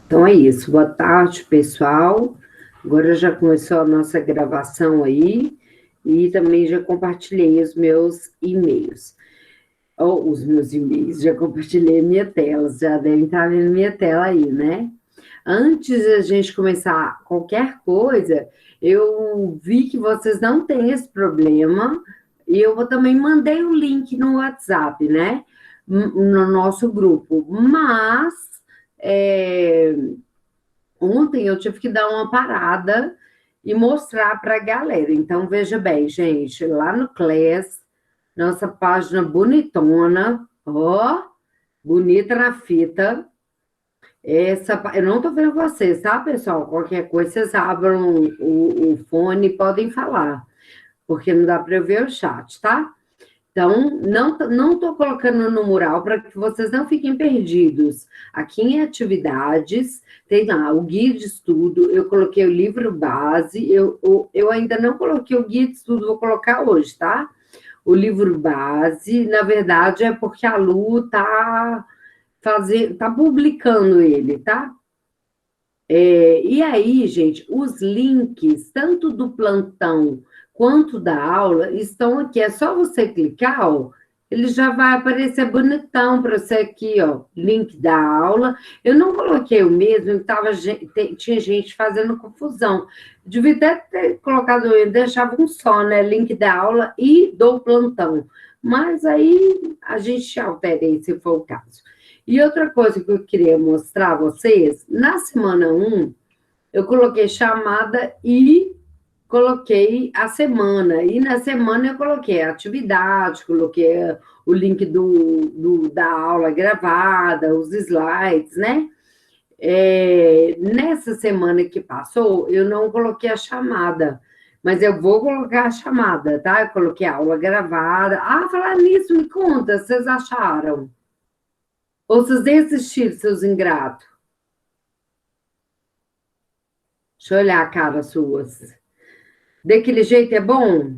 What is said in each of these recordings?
Então é isso. Boa tarde, pessoal. Agora já começou a nossa gravação aí e também já compartilhei os meus e-mails. Ou os meus e-mails, já compartilhei minha tela, já devem estar vendo minha tela aí, né? Antes da gente começar qualquer coisa, eu vi que vocês não têm esse problema e eu também mandei o link no WhatsApp, né? No nosso grupo. Mas é, ontem eu tive que dar uma parada e mostrar para a galera. Então, veja bem, gente, lá no Class, nossa página bonitona, ó, bonita na fita. Eu não estou vendo vocês, tá, pessoal? Qualquer coisa, vocês abram o fone e podem falar, porque não dá para eu ver o chat, tá? Então, não estou colocando no mural para que vocês não fiquem perdidos. Aqui em atividades, tem lá o guia de estudo, eu coloquei o livro base, eu ainda não coloquei o guia de estudo, vou colocar hoje, tá? O livro base, na verdade, é porque a Lu tá publicando ele, tá? E aí, gente, os links, tanto do plantão quanto da aula, estão aqui. É só você clicar, ó, ele já vai aparecer bonitão para você aqui, ó, link da aula. Eu não coloquei o mesmo, tinha gente fazendo confusão. Devia até ter colocado, eu deixava um só, né? Link da aula e do plantão. Mas aí a gente altera aí, se for o caso. E outra coisa que eu queria mostrar a vocês, na semana 1, eu coloquei chamada e coloquei a semana. E na semana eu coloquei a atividade, coloquei o link da aula gravada, os slides, né? Nessa semana que passou, eu não coloquei a chamada, mas eu vou colocar a chamada, tá? Eu coloquei a aula gravada. Ah, falar nisso, me conta, vocês acharam? Ou vocês desistiram, seus ingratos? Deixa eu olhar a cara suas. Daquele jeito é bom?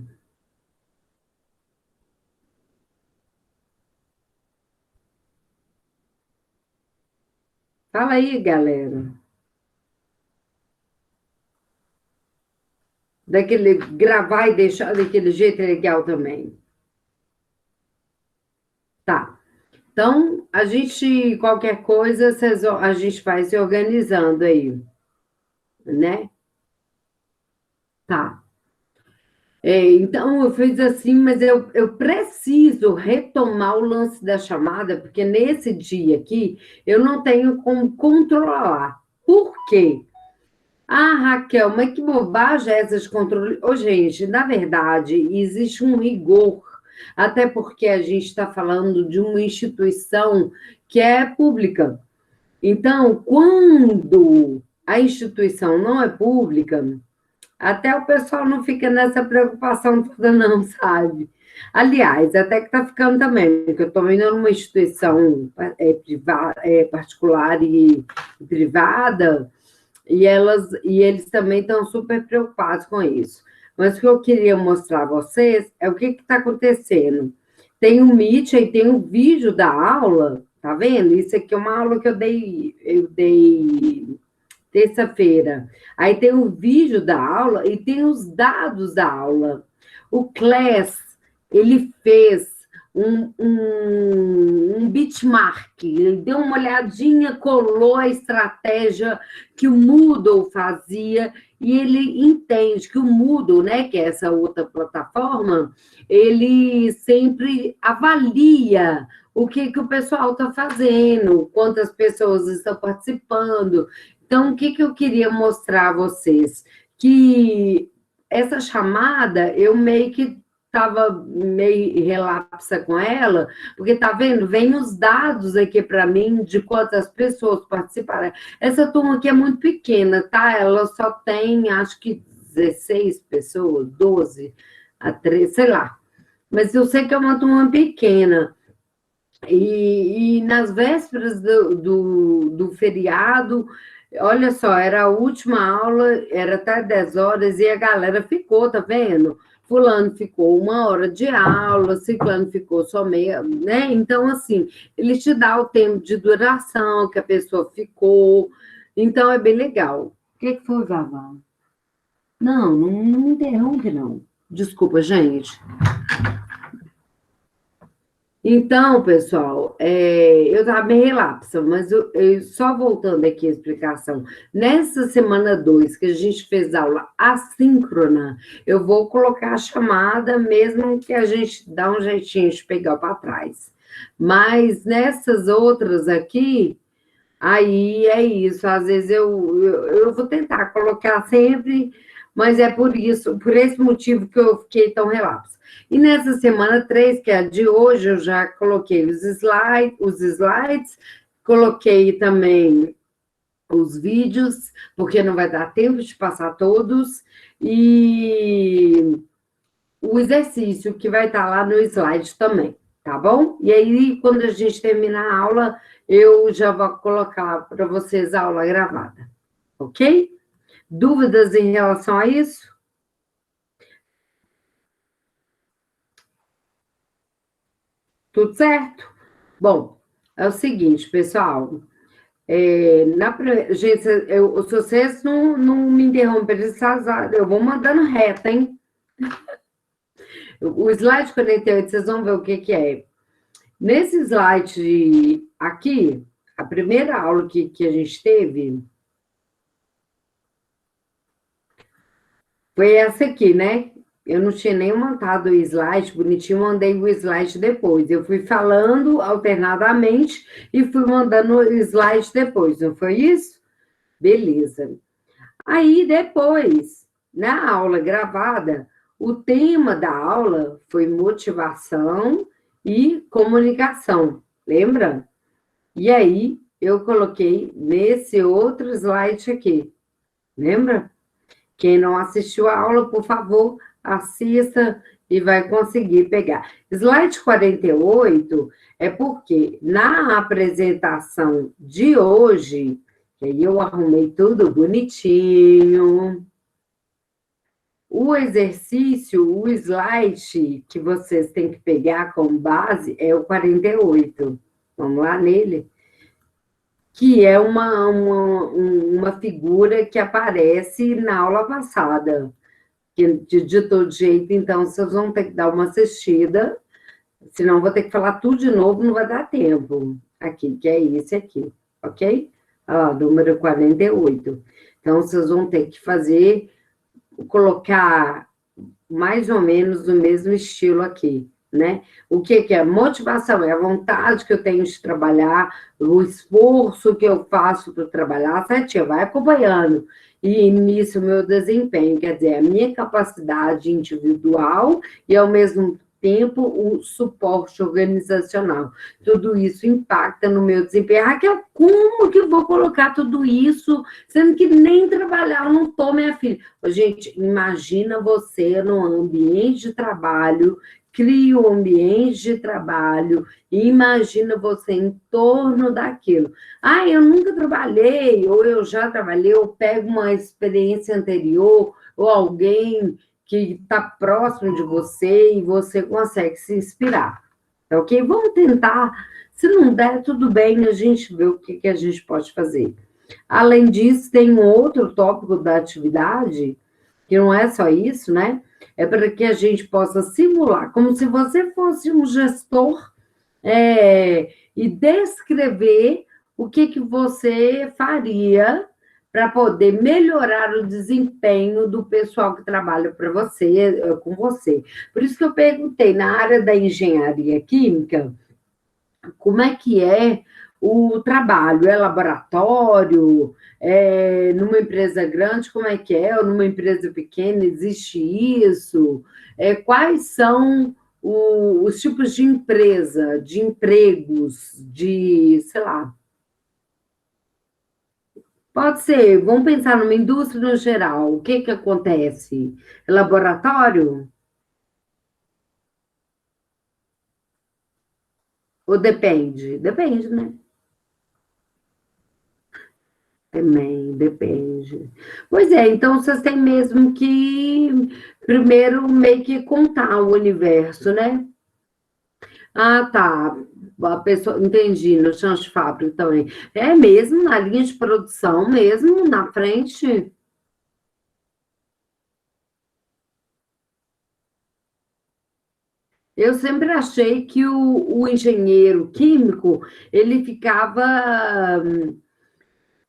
Fala aí, galera. Daquele gravar e deixar daquele jeito é legal também. Tá. Então, qualquer coisa, a gente vai se organizando aí, né? Tá. Então, eu fiz assim, mas eu preciso retomar o lance da chamada, porque nesse dia aqui eu não tenho como controlar. Por quê? Ah, Raquel, mas que bobagem é essa de controle? Ô, gente, na verdade, existe um rigor, até porque a gente está falando de uma instituição que é pública. Então, quando a instituição não é pública, até o pessoal não fica nessa preocupação toda, não, sabe? Aliás, até que está ficando também, porque eu estou indo numa instituição particular e privada, e eles também estão super preocupados com isso. Mas o que eu queria mostrar a vocês é o que está acontecendo. Tem um Meet, aí tem um vídeo da aula, tá vendo? Isso aqui é uma aula que eu dei terça-feira. Aí tem o vídeo da aula e tem os dados da aula. O Class, ele fez um benchmark, ele deu uma olhadinha, colou a estratégia que o Moodle fazia, e ele entende que o Moodle, né, que é essa outra plataforma, ele sempre avalia o que o pessoal está fazendo, quantas pessoas estão participando. Então, o que eu queria mostrar a vocês? Que essa chamada, eu meio que estava meio relapsa com ela, porque tá vendo? Vem os dados aqui para mim de quantas pessoas participaram. Essa turma aqui é muito pequena, tá? Ela só tem, acho que 16 pessoas, 12 a 13, sei lá. Mas eu sei que é uma turma pequena. E nas vésperas do feriado, olha só, era a última aula, era até 10 horas, e a galera ficou, tá vendo? Fulano ficou 1 hora de aula, ciclano ficou só meia, né? Então, assim, ele te dá o tempo de duração que a pessoa ficou. Então, é bem legal. O que foi, Vavá? Não, não me interrompe, não. Desculpa, gente. Então, pessoal, eu estava bem relapsa, mas só voltando aqui a explicação. Nessa semana 2 que a gente fez aula assíncrona, eu vou colocar a chamada, mesmo que a gente dá um jeitinho de pegar para trás. Mas nessas outras aqui, aí é isso. Às vezes eu vou tentar colocar sempre, mas é por isso, por esse motivo que eu fiquei tão relapsa. E nessa semana 3, que é a de hoje, eu já coloquei os slides, coloquei também os vídeos, porque não vai dar tempo de passar todos, e o exercício que vai estar lá no slide também, tá bom? E aí, quando a gente terminar a aula, eu já vou colocar para vocês a aula gravada, ok? Dúvidas em relação a isso? Tudo certo? Bom, é o seguinte, pessoal. Gente, se vocês não me interromperem, eu vou mandando reta, hein? O slide 48, vocês vão ver o que é. Nesse slide aqui, a primeira aula que a gente teve foi essa aqui, né? Eu não tinha nem montado o slide bonitinho, mandei o slide depois. Eu fui falando alternadamente e fui mandando o slide depois, não foi isso? Beleza. Aí depois, na aula gravada, o tema da aula foi motivação e comunicação, lembra? E aí eu coloquei nesse outro slide aqui, lembra? Quem não assistiu a aula, por favor, assista e vai conseguir pegar. Slide 48 é porque na apresentação de hoje, que aí eu arrumei tudo bonitinho, o exercício, o slide que vocês têm que pegar como base é o 48. Vamos lá nele? Que é uma figura que aparece na aula passada. Que de todo jeito, então, vocês vão ter que dar uma assistida, senão vou ter que falar tudo de novo, não vai dar tempo. Aqui, que é esse aqui, ok? Número 48. Então, vocês vão ter que colocar mais ou menos no mesmo estilo aqui, né? O que é motivação? É a vontade que eu tenho de trabalhar, o esforço que eu faço para trabalhar, certinho, vai acompanhando. E nisso o meu desempenho, quer dizer, a minha capacidade individual e, ao mesmo tempo, o suporte organizacional. Tudo isso impacta no meu desempenho. Raquel, como que eu vou colocar tudo isso, sendo que nem trabalhar eu não estou, minha filha? Gente, imagina você num ambiente de trabalho, cria um ambiente de trabalho, e imagina você em torno daquilo. Eu nunca trabalhei, ou eu já trabalhei, ou pego uma experiência anterior, ou alguém que está próximo de você e você consegue se inspirar. Tá ok? Vamos tentar. Se não der, tudo bem, a gente vê o que a gente pode fazer. Além disso, tem um outro tópico da atividade, que não é só isso, né? É para que a gente possa simular, como se você fosse um gestor, e descrever o que você faria para poder melhorar o desempenho do pessoal que trabalha para você, com você. Por isso que eu perguntei, na área da engenharia química, como é que é o trabalho? É laboratório? É numa empresa grande, como é que é? Ou numa empresa pequena, existe isso? Quais são os tipos de empresa, de empregos, de, sei lá. Pode ser, vamos pensar numa indústria no geral. O que acontece? É laboratório? Ou depende? Depende, né? Também, depende. Pois é, então vocês têm mesmo que primeiro meio que contar o universo, né? Tá. a pessoa, entendi, no chão de fábrica também. É mesmo, na linha de produção mesmo, na frente. Eu sempre achei que o engenheiro químico, ele ficava.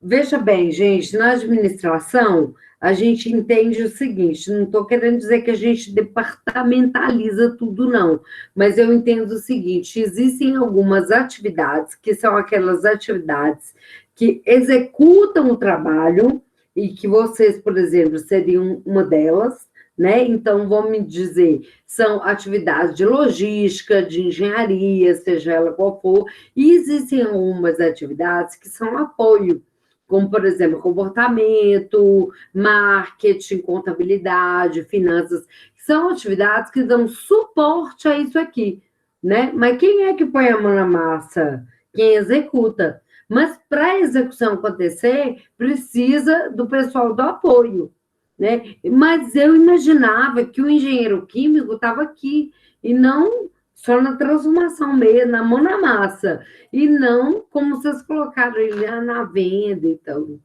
Veja bem, gente, na administração, a gente entende o seguinte: não estou querendo dizer que a gente departamentaliza tudo, não, mas eu entendo o seguinte: existem algumas atividades que são aquelas atividades que executam o trabalho, e que vocês, por exemplo, seriam uma delas, né? Então, vamos me dizer, são atividades de logística, de engenharia, seja ela qual for, e existem algumas atividades que são apoio, como, por exemplo, comportamento, marketing, contabilidade, finanças, são atividades que dão suporte a isso aqui, né? Mas quem é que põe a mão na massa? Quem executa. Mas para a execução acontecer, precisa do pessoal do apoio, né? Mas eu imaginava que o engenheiro químico estava aqui, e não só na transformação mesmo, na mão na massa. E não como vocês colocaram ele lá na venda, então.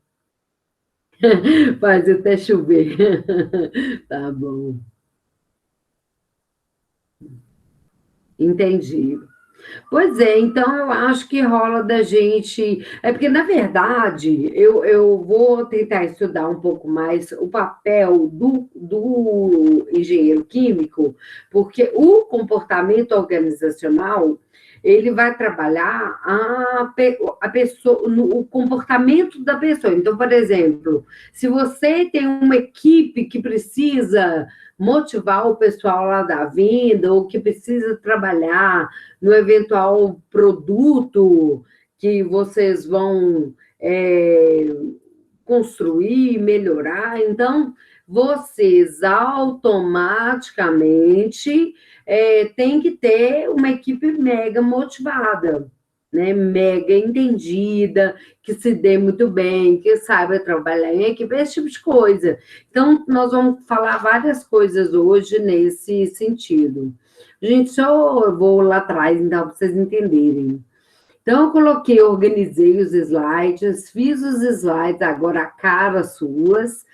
Faz até chover. Tá bom. Entendi. Pois é, então eu acho que rola da gente. É porque, na verdade, eu vou tentar estudar um pouco mais o papel do engenheiro químico, porque o comportamento organizacional ele vai trabalhar a pessoa, o comportamento da pessoa. Então, por exemplo, se você tem uma equipe que precisa motivar o pessoal lá da venda, ou que precisa trabalhar no eventual produto que vocês vão construir, melhorar. Então, vocês automaticamente têm que ter uma equipe mega motivada, né? Mega entendida, que se dê muito bem, que saiba trabalhar em equipe, esse tipo de coisa. Então, nós vamos falar várias coisas hoje nesse sentido. Gente, só eu vou lá atrás, então, para vocês entenderem. Então, eu coloquei, organizei os slides, fiz os slides agora a cara suas,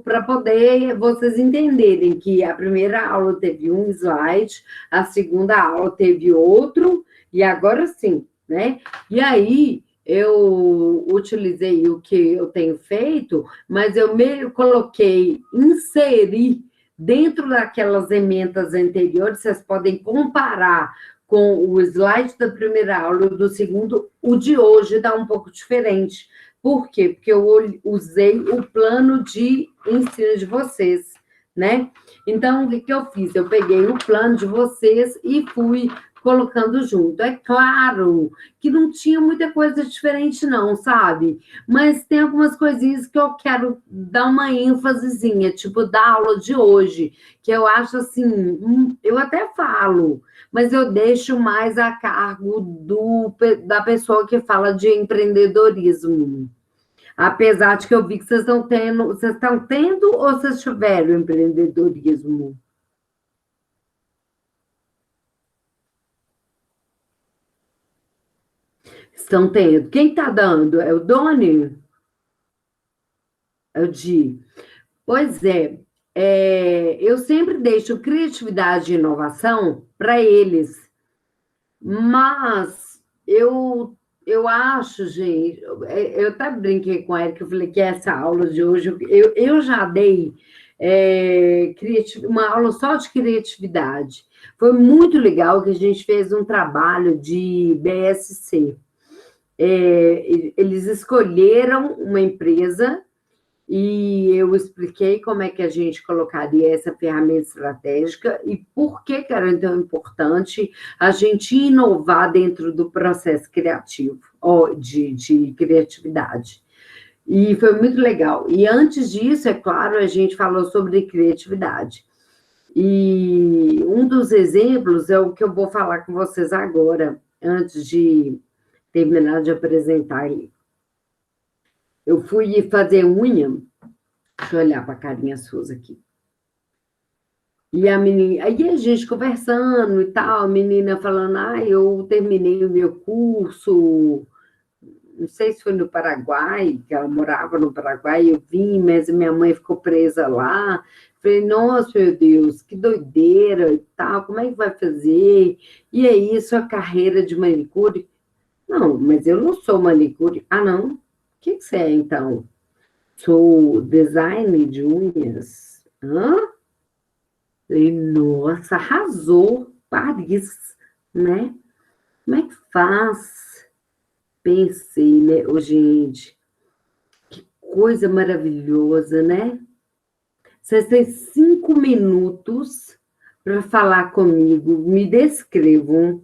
para poder vocês entenderem que a primeira aula teve um slide, a segunda aula teve outro, e agora sim, né? E aí, eu utilizei o que eu tenho feito, mas eu meio coloquei, inseri dentro daquelas emendas anteriores, vocês podem comparar com o slide da primeira aula e do segundo, o de hoje está um pouco diferente. Por quê? Porque eu usei o plano de ensino de vocês, né? Então, o que que eu fiz? Eu peguei o plano de vocês e fui colocando junto. É claro que não tinha muita coisa diferente, não, sabe? Mas tem algumas coisinhas que eu quero dar uma ênfasezinha, tipo da aula de hoje, que eu acho assim, eu até falo, mas eu deixo mais a cargo da pessoa que fala de empreendedorismo. Apesar de que eu vi que vocês estão tendo ou vocês tiveram empreendedorismo? Estão tendo. Quem está dando? É o Doni? É o Di? Pois é, eu sempre deixo criatividade e inovação para eles. Mas eu acho, gente, eu até brinquei com a Erika, eu falei que essa aula de hoje, eu já dei uma aula só de criatividade. Foi muito legal que a gente fez um trabalho de BSC. Eles escolheram uma empresa e eu expliquei como é que a gente colocaria essa ferramenta estratégica e por que que era tão importante a gente inovar dentro do processo criativo, ou de criatividade. E foi muito legal. E antes disso, é claro, a gente falou sobre criatividade. E um dos exemplos é o que eu vou falar com vocês agora, antes de terminar de apresentar ele. Eu fui fazer unha. Deixa eu olhar para a carinha suas aqui. E a menina, aí a gente conversando e tal, a menina falando, eu terminei o meu curso, não sei se foi no Paraguai, que ela morava no Paraguai, eu vim, mas minha mãe ficou presa lá. Falei, nossa, meu Deus, que doideira e tal, como é que vai fazer? E aí, sua carreira de manicure? Não, mas eu não sou manicure. Ah, não? O que você é, então? Sou design de unhas. Hã? Falei, nossa, arrasou, Paris, né? Como é que faz? Pensei, né? Ô, gente, coisa maravilhosa, né? Vocês têm 5 minutos para falar comigo. Me descrevam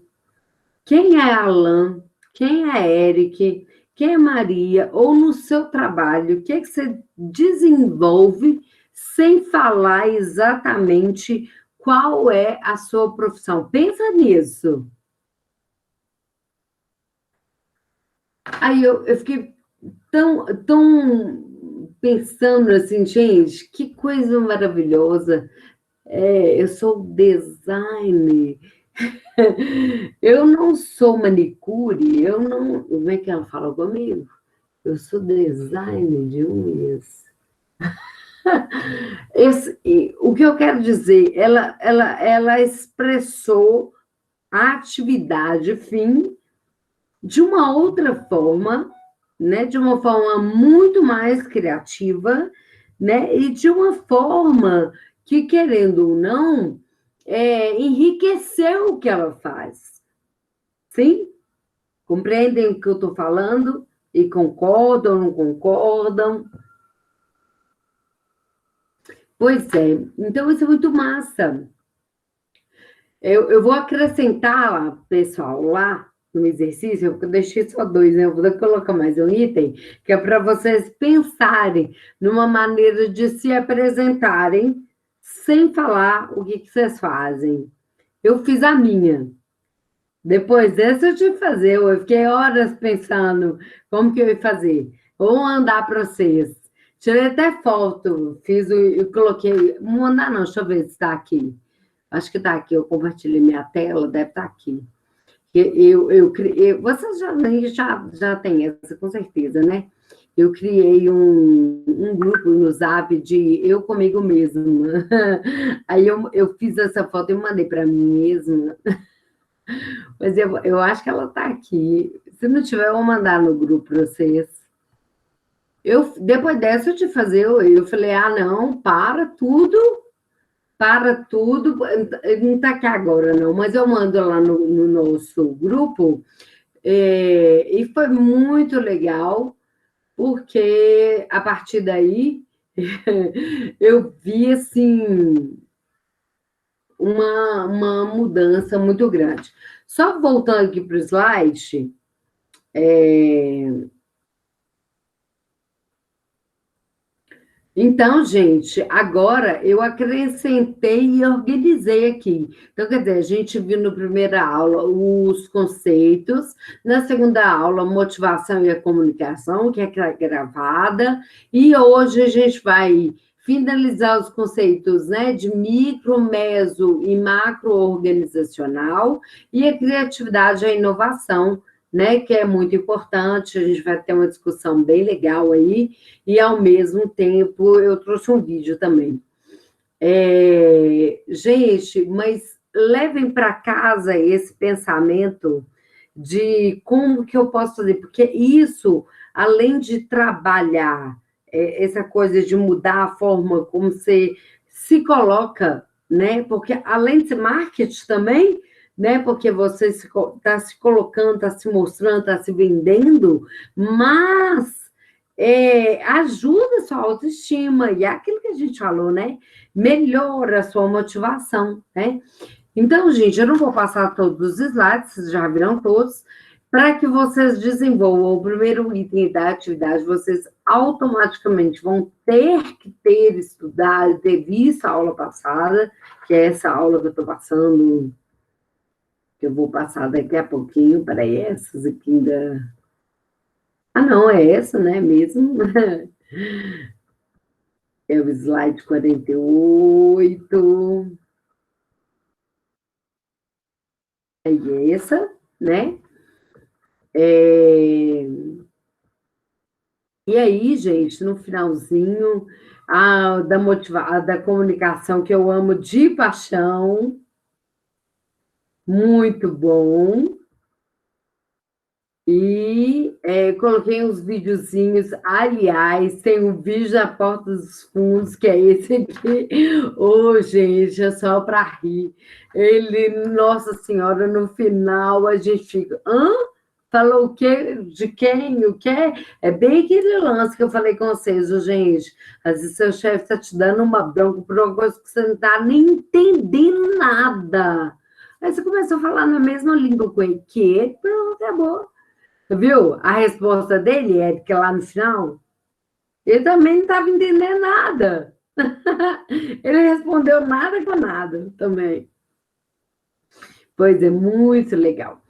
quem é Alan, quem é Eric, quem é Maria, ou no seu trabalho, o que é que você desenvolve sem falar exatamente qual é a sua profissão. Pensa nisso. Aí eu fiquei tão pensando assim, gente, que coisa maravilhosa. Eu sou designer. Eu não sou manicure, eu não. Como é que ela fala comigo? Eu sou designer de unhas. O que eu quero dizer, ela expressou a atividade fim de uma outra forma, né? De uma forma muito mais criativa, né? E de uma forma que, querendo ou não, enriqueceu o que ela faz. Sim? Compreendem o que eu estou falando? E concordam, não concordam? Pois é. Então, isso é muito massa. Eu vou acrescentar, pessoal, lá no exercício, eu deixei só dois, né? Eu vou colocar mais um item, que é para vocês pensarem numa maneira de se apresentarem sem falar o que vocês fazem. Eu fiz a minha. Depois dessa eu tive que fazer, eu fiquei horas pensando como que eu ia fazer. Vou mandar para vocês. Tirei até foto, eu coloquei. Não mandar não, deixa eu ver se está aqui. Acho que está aqui, eu compartilhei minha tela, deve estar aqui. Vocês já têm essa, com certeza, né? Eu criei um grupo no Zap de eu comigo mesma. Aí eu fiz essa foto e mandei para mim mesma. Mas eu acho que ela está aqui. Se não tiver, eu vou mandar no grupo para vocês. Depois dessa, eu te fazer, eu falei, não, para tudo. Ele não está aqui agora, não, mas eu mando lá no nosso grupo. E foi muito legal, porque a partir daí eu vi assim uma mudança muito grande. Só voltando aqui para o slide, então, gente, agora eu acrescentei e organizei aqui. Então, quer dizer, a gente viu na primeira aula os conceitos, na segunda aula, motivação e a comunicação, que é gravada, e hoje a gente vai finalizar os conceitos, né, de micro, meso e macro organizacional, e a criatividade e a inovação, né, que é muito importante. A gente vai ter uma discussão bem legal aí, e, ao mesmo tempo, eu trouxe um vídeo também. Gente, mas levem para casa esse pensamento de como que eu posso fazer, porque isso, além de trabalhar, essa coisa de mudar a forma como você se coloca, né? Porque além de ser marketing também, né? Porque você está se colocando, está se mostrando, está se vendendo, mas ajuda a sua autoestima, e é aquilo que a gente falou, né? Melhora a sua motivação, né? Então, gente, eu não vou passar todos os slides, vocês já viram todos, para que vocês desenvolvam o primeiro item da atividade, vocês automaticamente vão ter que ter estudado, ter visto a aula passada, que é essa aula que eu estou passando, que eu vou passar daqui a pouquinho, para essas aqui ainda. Ah, não, é essa, né, mesmo? É o slide 48. é essa, né? É... E aí, gente, no finalzinho, da comunicação que eu amo de paixão, muito bom. E coloquei uns videozinhos, aliás, tem um vídeo da Porta dos Fundos, que é esse aqui. Ô, gente, é só para rir. Ele, Nossa Senhora, no final a gente fica, hã? Falou o quê? De quem? O quê? É bem aquele lance que eu falei com vocês, ô, gente. Às vezes seu chefe está te dando uma bronca por uma coisa que você não está nem entendendo nada. Aí você começa a falar na mesma língua com ele, que pronto, acabou. Viu? A resposta dele é que lá no final, ele também não estava entendendo nada. Ele respondeu nada com nada também. Pois é, muito legal.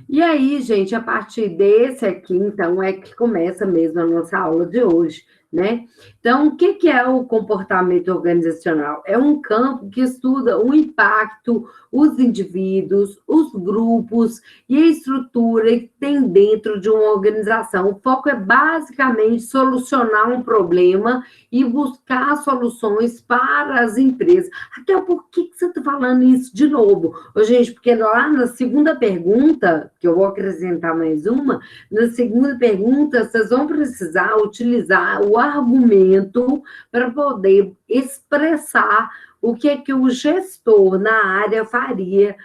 E aí, gente, a partir desse aqui, então, é que começa mesmo a nossa aula de hoje, né? Então, o que é o comportamento organizacional? É um campo que estuda o impacto, os indivíduos, os grupos e a estrutura que tem dentro de uma organização. O foco é basicamente solucionar um problema e buscar soluções para as empresas. Raquel, por que você está falando isso de novo? Ô, gente, porque lá na segunda pergunta, que eu vou acrescentar mais uma, na segunda pergunta, vocês vão precisar utilizar o argumento para poder expressar o que é que o gestor na área faria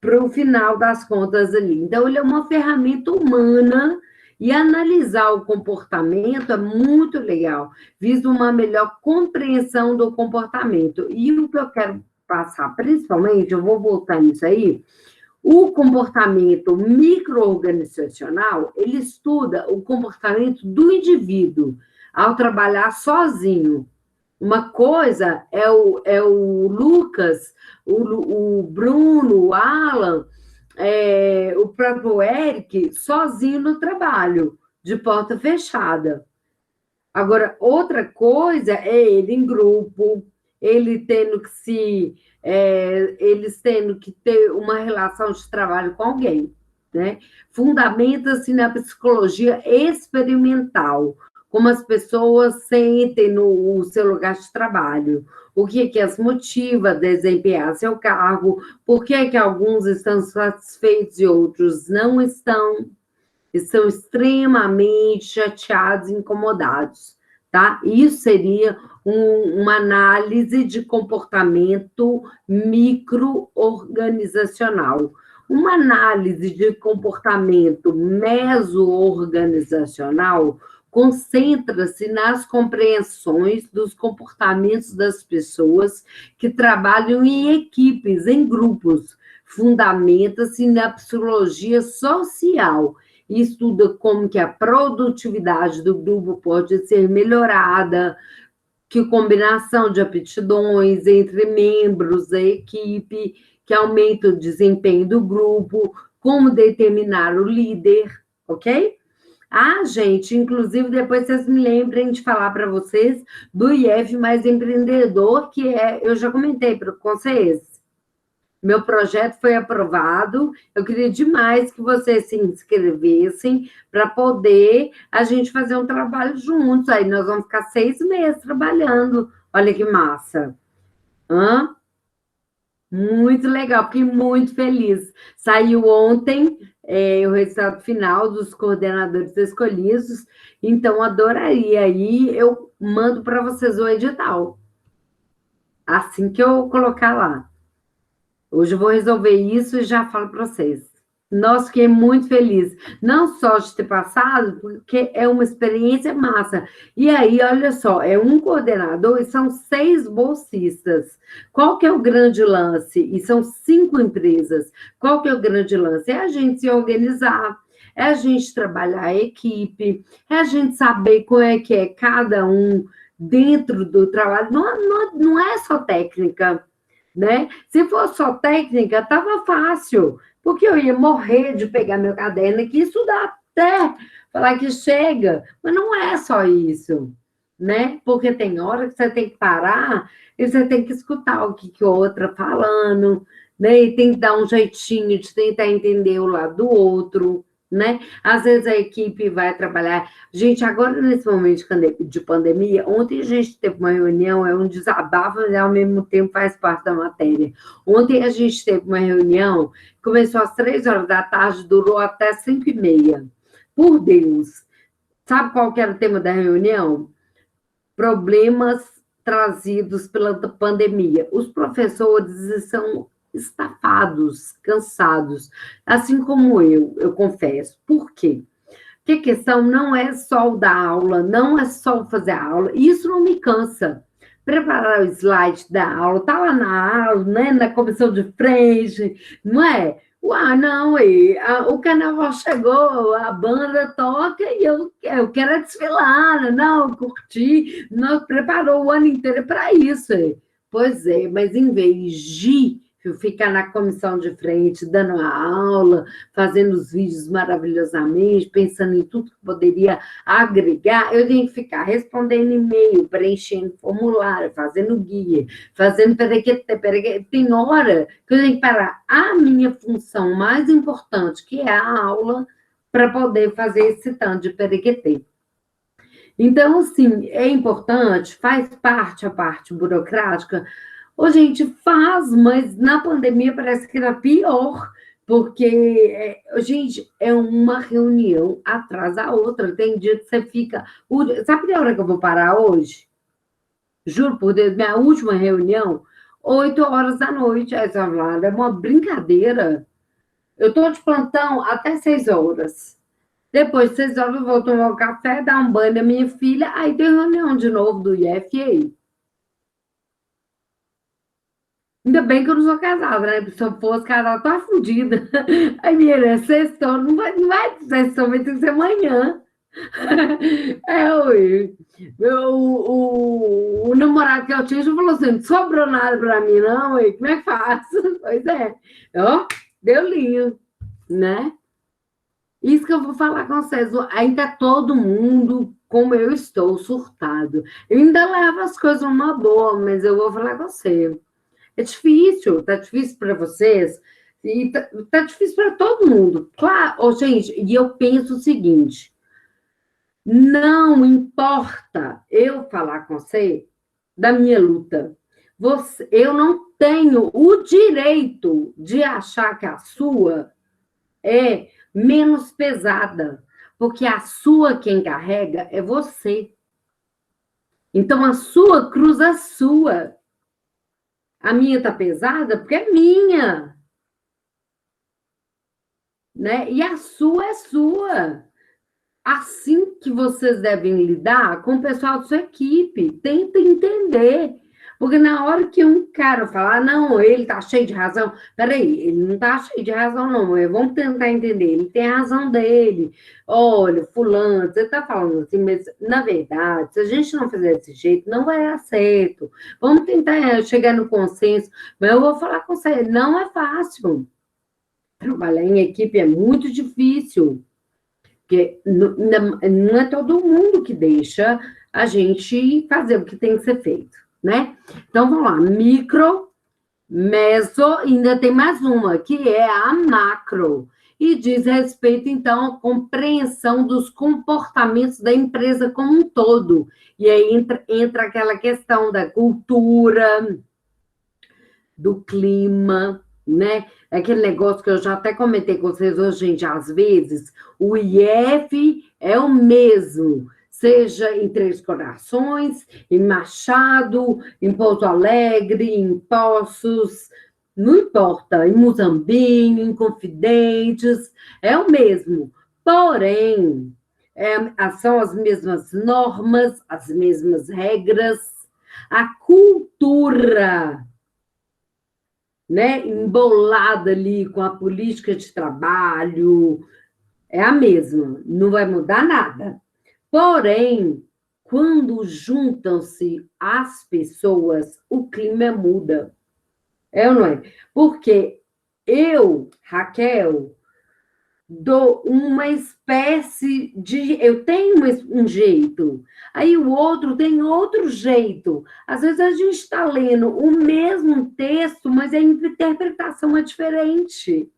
para o final das contas ali. Então, ele é uma ferramenta humana e analisar o comportamento é muito legal, visto uma melhor compreensão do comportamento. E o que eu quero passar, principalmente, eu vou voltar nisso aí, o comportamento micro-organizacional, ele estuda o comportamento do indivíduo ao trabalhar sozinho. Uma coisa é o Lucas, o Bruno, o Alan, o próprio Eric, sozinho no trabalho, de porta fechada. Agora, outra coisa é ele em grupo, ele tendo que eles tendo que ter uma relação de trabalho com alguém, né? Fundamenta-se na psicologia experimental, como as pessoas sentem no seu lugar de trabalho, o que as motiva a desempenhar seu cargo, por que alguns estão satisfeitos e outros não estão, estão extremamente chateados e incomodados, tá? Isso seria uma análise de comportamento micro-organizacional. Uma análise de comportamento meso-organizacional concentra-se nas compreensões dos comportamentos das pessoas que trabalham em equipes, em grupos. Fundamenta-se na psicologia social e estuda como que a produtividade do grupo pode ser melhorada, que combinação de aptidões entre membros da equipe, que aumenta o desempenho do grupo, como determinar o líder, ok? Ah, gente, inclusive depois vocês me lembrem de falar para vocês do IF Mais Empreendedor, que eu já comentei com vocês. Meu projeto foi aprovado. Eu queria demais que vocês se inscrevessem para poder a gente fazer um trabalho juntos. Aí nós vamos ficar 6 meses trabalhando. Olha que massa. Hã? Muito legal, fiquei muito feliz. Saiu ontem o resultado final dos coordenadores escolhidos, então adoraria. Aí eu mando para vocês o edital, assim que eu colocar lá. Hoje eu vou resolver isso e já falo para vocês. Nossa, fiquei muito feliz. Não só de ter passado, porque é uma experiência massa. E aí, olha só, é um coordenador e são 6 bolsistas. Qual que é o grande lance? E são 5 empresas. Qual que é o grande lance? É a gente se organizar, é a gente trabalhar a equipe, é a gente saber como é que é cada um dentro do trabalho. Não é só técnica, né? Se fosse só técnica, estava fácil, porque eu ia morrer de pegar meu caderno aqui e estudar até falar que chega, mas não é só isso, né? Porque tem hora que você tem que parar e você tem que escutar o que a outra falando, né? E tem que dar um jeitinho de tentar entender o lado do outro, né? Às vezes a equipe vai trabalhar. Gente, agora nesse momento de pandemia, ontem a gente teve uma reunião, é um desabafo, mas ao mesmo tempo faz parte da matéria. Ontem a gente teve uma reunião, começou às 3 horas da tarde, durou até 5h30. Por Deus! Sabe qual que era o tema da reunião? Problemas trazidos pela pandemia. Os professores são estafados, cansados, assim como eu confesso. Por quê? Porque a questão não é só o dar aula, não é só fazer a aula, isso não me cansa. Preparar o slide da aula, tá lá na aula, né, na comissão de frente, não é? Uai, não, o carnaval chegou, a banda toca e eu quero desfilar, não, curtir, nós preparou o ano inteiro para isso. Pois é, mas em vez de ficar na comissão de frente, dando a aula, fazendo os vídeos maravilhosamente, pensando em tudo que poderia agregar, eu tenho que ficar respondendo e-mail, preenchendo formulário, fazendo guia, fazendo perequete. Tem hora que eu tenho que parar a minha função mais importante, que é a aula, para poder fazer esse tanto de perequete. Então, assim, é importante, faz parte a parte burocrática. Ô, gente, faz, mas na pandemia parece que era pior, porque, gente, é uma reunião atrás da outra. Tem dia que você fica. Sabe a hora que eu vou parar hoje? Juro por Deus, minha última reunião, 8 horas da noite. Aí você vai falar, é uma brincadeira. Eu estou de plantão até 6 horas. Depois de 6 horas, eu vou tomar um café, dar um banho na minha filha, aí tem reunião de novo do IFA. Ainda bem que eu não sou casada, né? Se eu fosse casada, eu tava fodida. Aí, minha sextou, não vai ser sextou, vai ter que ser amanhã. Ui. O namorado que eu tinha já falou assim: não sobrou nada pra mim, não, ué. Como é que faço? Pois é. Ó, deu linho, né? Isso que eu vou falar com vocês. Ainda todo mundo, como eu estou, surtado. Eu ainda levo as coisas numa boa, mas eu vou falar com você. É difícil, tá difícil para vocês e tá difícil para todo mundo. Claro, oh, gente, e eu penso o seguinte: não importa eu falar com você da minha luta. Eu não tenho o direito de achar que a sua é menos pesada, porque a sua quem carrega é você. Então a sua cruza a sua. A minha tá pesada porque é minha, né? E a sua é sua. Assim que vocês devem lidar com o pessoal da sua equipe. Tenta entender. Porque na hora que um cara falar, não, ele tá cheio de razão. Peraí, ele não tá cheio de razão, não. Vamos tentar entender. Ele tem a razão dele. Olha, fulano, você tá falando assim, mas na verdade, se a gente não fizer desse jeito, não vai dar certo. Vamos tentar chegar no consenso. Mas eu vou falar com você, não é fácil. Trabalhar em equipe é muito difícil. Porque não é todo mundo que deixa a gente fazer o que tem que ser feito, né? Então, vamos lá, micro, meso, ainda tem mais uma, que é a macro, e diz respeito, então, à compreensão dos comportamentos da empresa como um todo. E aí entra aquela questão da cultura, do clima, né? Aquele negócio que eu já até comentei com vocês hoje, gente, às vezes o IF é o mesmo, seja em Três Corações, em Machado, em Porto Alegre, em Poços, não importa, em Muzambinho, em Confidentes, é o mesmo. Porém, são as mesmas normas, as mesmas regras, a cultura, né, embolada ali com a política de trabalho, é a mesma, não vai mudar nada. Porém, quando juntam-se as pessoas, o clima muda. É ou não é? Porque eu, Raquel, dou uma espécie de. Eu tenho um jeito, aí o outro tem outro jeito. Às vezes a gente está lendo o mesmo texto, mas a interpretação é diferente.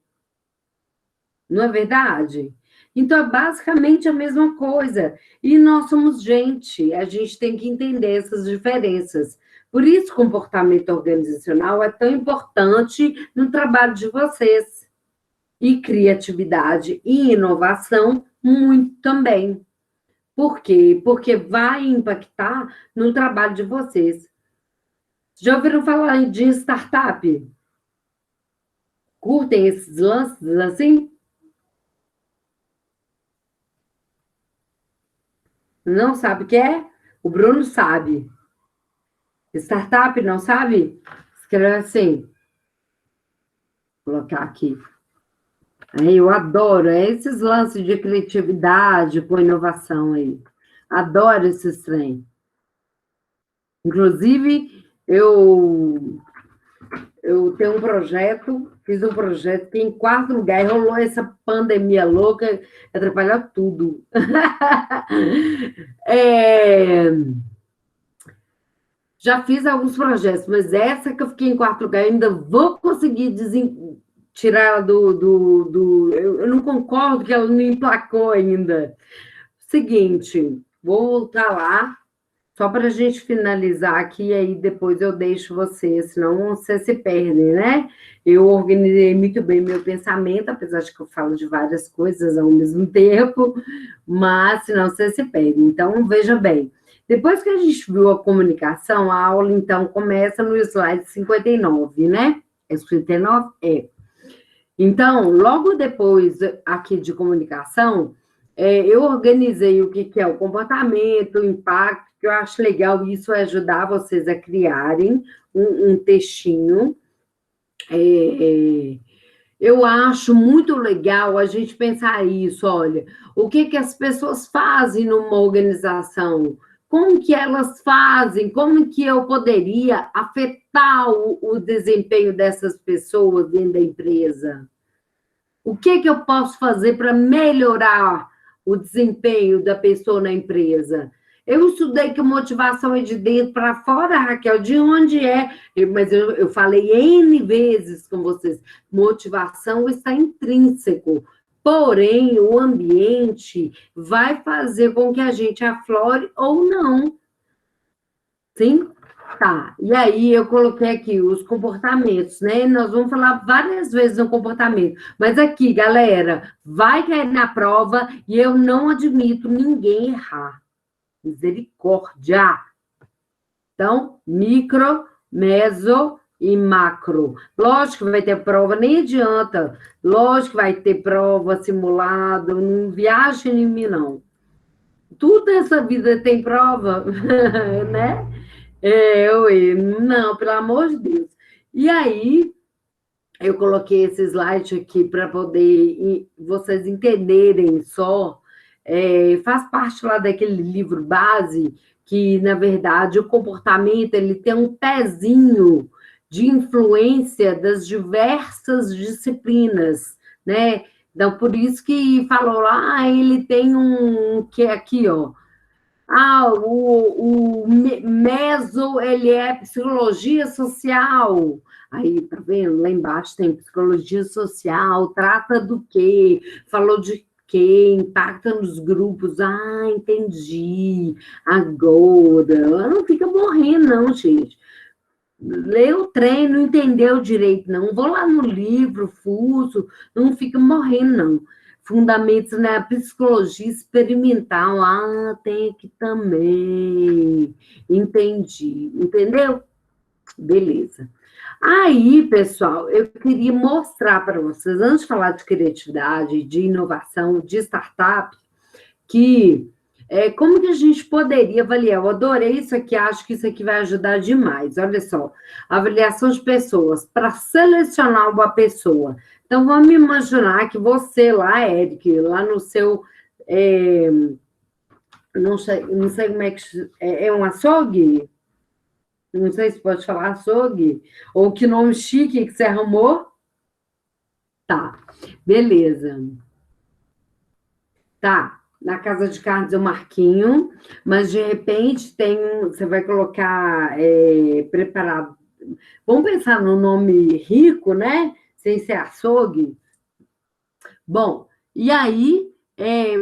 Não é verdade? Então, é basicamente a mesma coisa. E nós somos gente, a gente tem que entender essas diferenças. Por isso, o comportamento organizacional é tão importante no trabalho de vocês. E criatividade e inovação, muito também. Por quê? Porque vai impactar no trabalho de vocês. Já ouviram falar de startup? Curtem esses lances assim? Não sabe o que é? O Bruno sabe. Startup, não sabe? Escreve assim. Vou colocar aqui. Aí, eu adoro esses lances de criatividade com inovação aí. Adoro esses trem. Inclusive, eu tenho um projeto, fiz um projeto que em quarto lugar rolou essa pandemia louca, atrapalhou tudo. É, já fiz alguns projetos, mas essa que eu fiquei em quarto lugar, ainda vou conseguir tirar ela eu não concordo que ela não emplacou ainda. Seguinte, vou voltar lá, só para a gente finalizar aqui, aí depois eu deixo você, senão você se perde, né? Eu organizei muito bem meu pensamento, apesar de que eu falo de várias coisas ao mesmo tempo, mas senão você se perde. Então, veja bem. Depois que a gente viu a comunicação, a aula, então, começa no slide 59, né? É 59? É. Então, logo depois aqui de comunicação, eu organizei o que é o comportamento, o impacto, que eu acho legal, isso é ajudar vocês a criarem um textinho. Eu acho muito legal a gente pensar isso, olha, o que as pessoas fazem numa organização, como que elas fazem, como que eu poderia afetar o desempenho dessas pessoas dentro da empresa. O que eu posso fazer para melhorar o desempenho da pessoa na empresa? Eu estudei que motivação é de dentro para fora, Raquel, de onde é? Mas eu falei N vezes com vocês, motivação está intrínseco, porém o ambiente vai fazer com que a gente aflore ou não. Sim? Tá, e aí eu coloquei aqui os comportamentos, né? Nós vamos falar várias vezes no comportamento, mas aqui, galera, vai cair na prova e eu não admito ninguém errar. Misericórdia! Então, micro, meso e macro. Lógico que vai ter prova, nem adianta. Lógico que vai ter prova, simulado, não viaja em mim, não. Tudo nessa vida tem prova, né? Não, pelo amor de Deus. E aí, eu coloquei esse slide aqui para poder vocês entenderem só. Faz parte lá daquele livro base, que, na verdade, o comportamento ele tem um pezinho de influência das diversas disciplinas, né? Então, por isso que falou lá, ele tem um que é aqui, ó. O meso, ele é psicologia social. Aí, tá vendo? Lá embaixo tem psicologia social, trata do quê? Falou de quê? Impacta nos grupos. Ah, entendi. Agora. Não fica morrendo, não, gente. Lê o trem, não entendeu direito, não. Vou lá no livro, fuço, não fica morrendo, não. Fundamentos na psicologia experimental. Ah, tem aqui também. Entendi. Entendeu? Beleza. Aí, pessoal, eu queria mostrar para vocês, antes de falar de criatividade, de inovação, de startup, que como que a gente poderia avaliar? Eu adorei isso aqui, acho que isso aqui vai ajudar demais. Olha só, avaliação de pessoas, para selecionar uma pessoa. Então, vamos imaginar que você lá, Eric, lá no seu. Não sei como é que. É um açougue? Não sei se pode falar açougue. Ou que nome chique que você arrumou? Tá, beleza. Tá, na Casa de Carnes eu marquinho, mas de repente você vai colocar preparado. Vamos pensar no nome rico, né? Sem ser açougue. Bom, e aí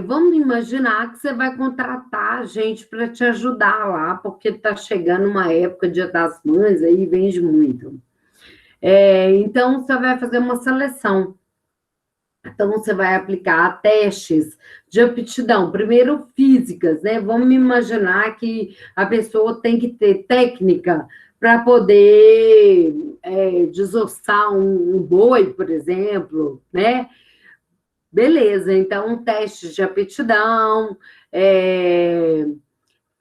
vamos imaginar que você vai contratar gente para te ajudar lá, porque está chegando uma época, Dia das Mães, aí vende muito. Então, você vai fazer uma seleção. Então, você vai aplicar testes de aptidão, primeiro físicas, né? Vamos imaginar que a pessoa tem que ter técnica para poder desossar um boi, por exemplo, né? Beleza, então testes de aptidão,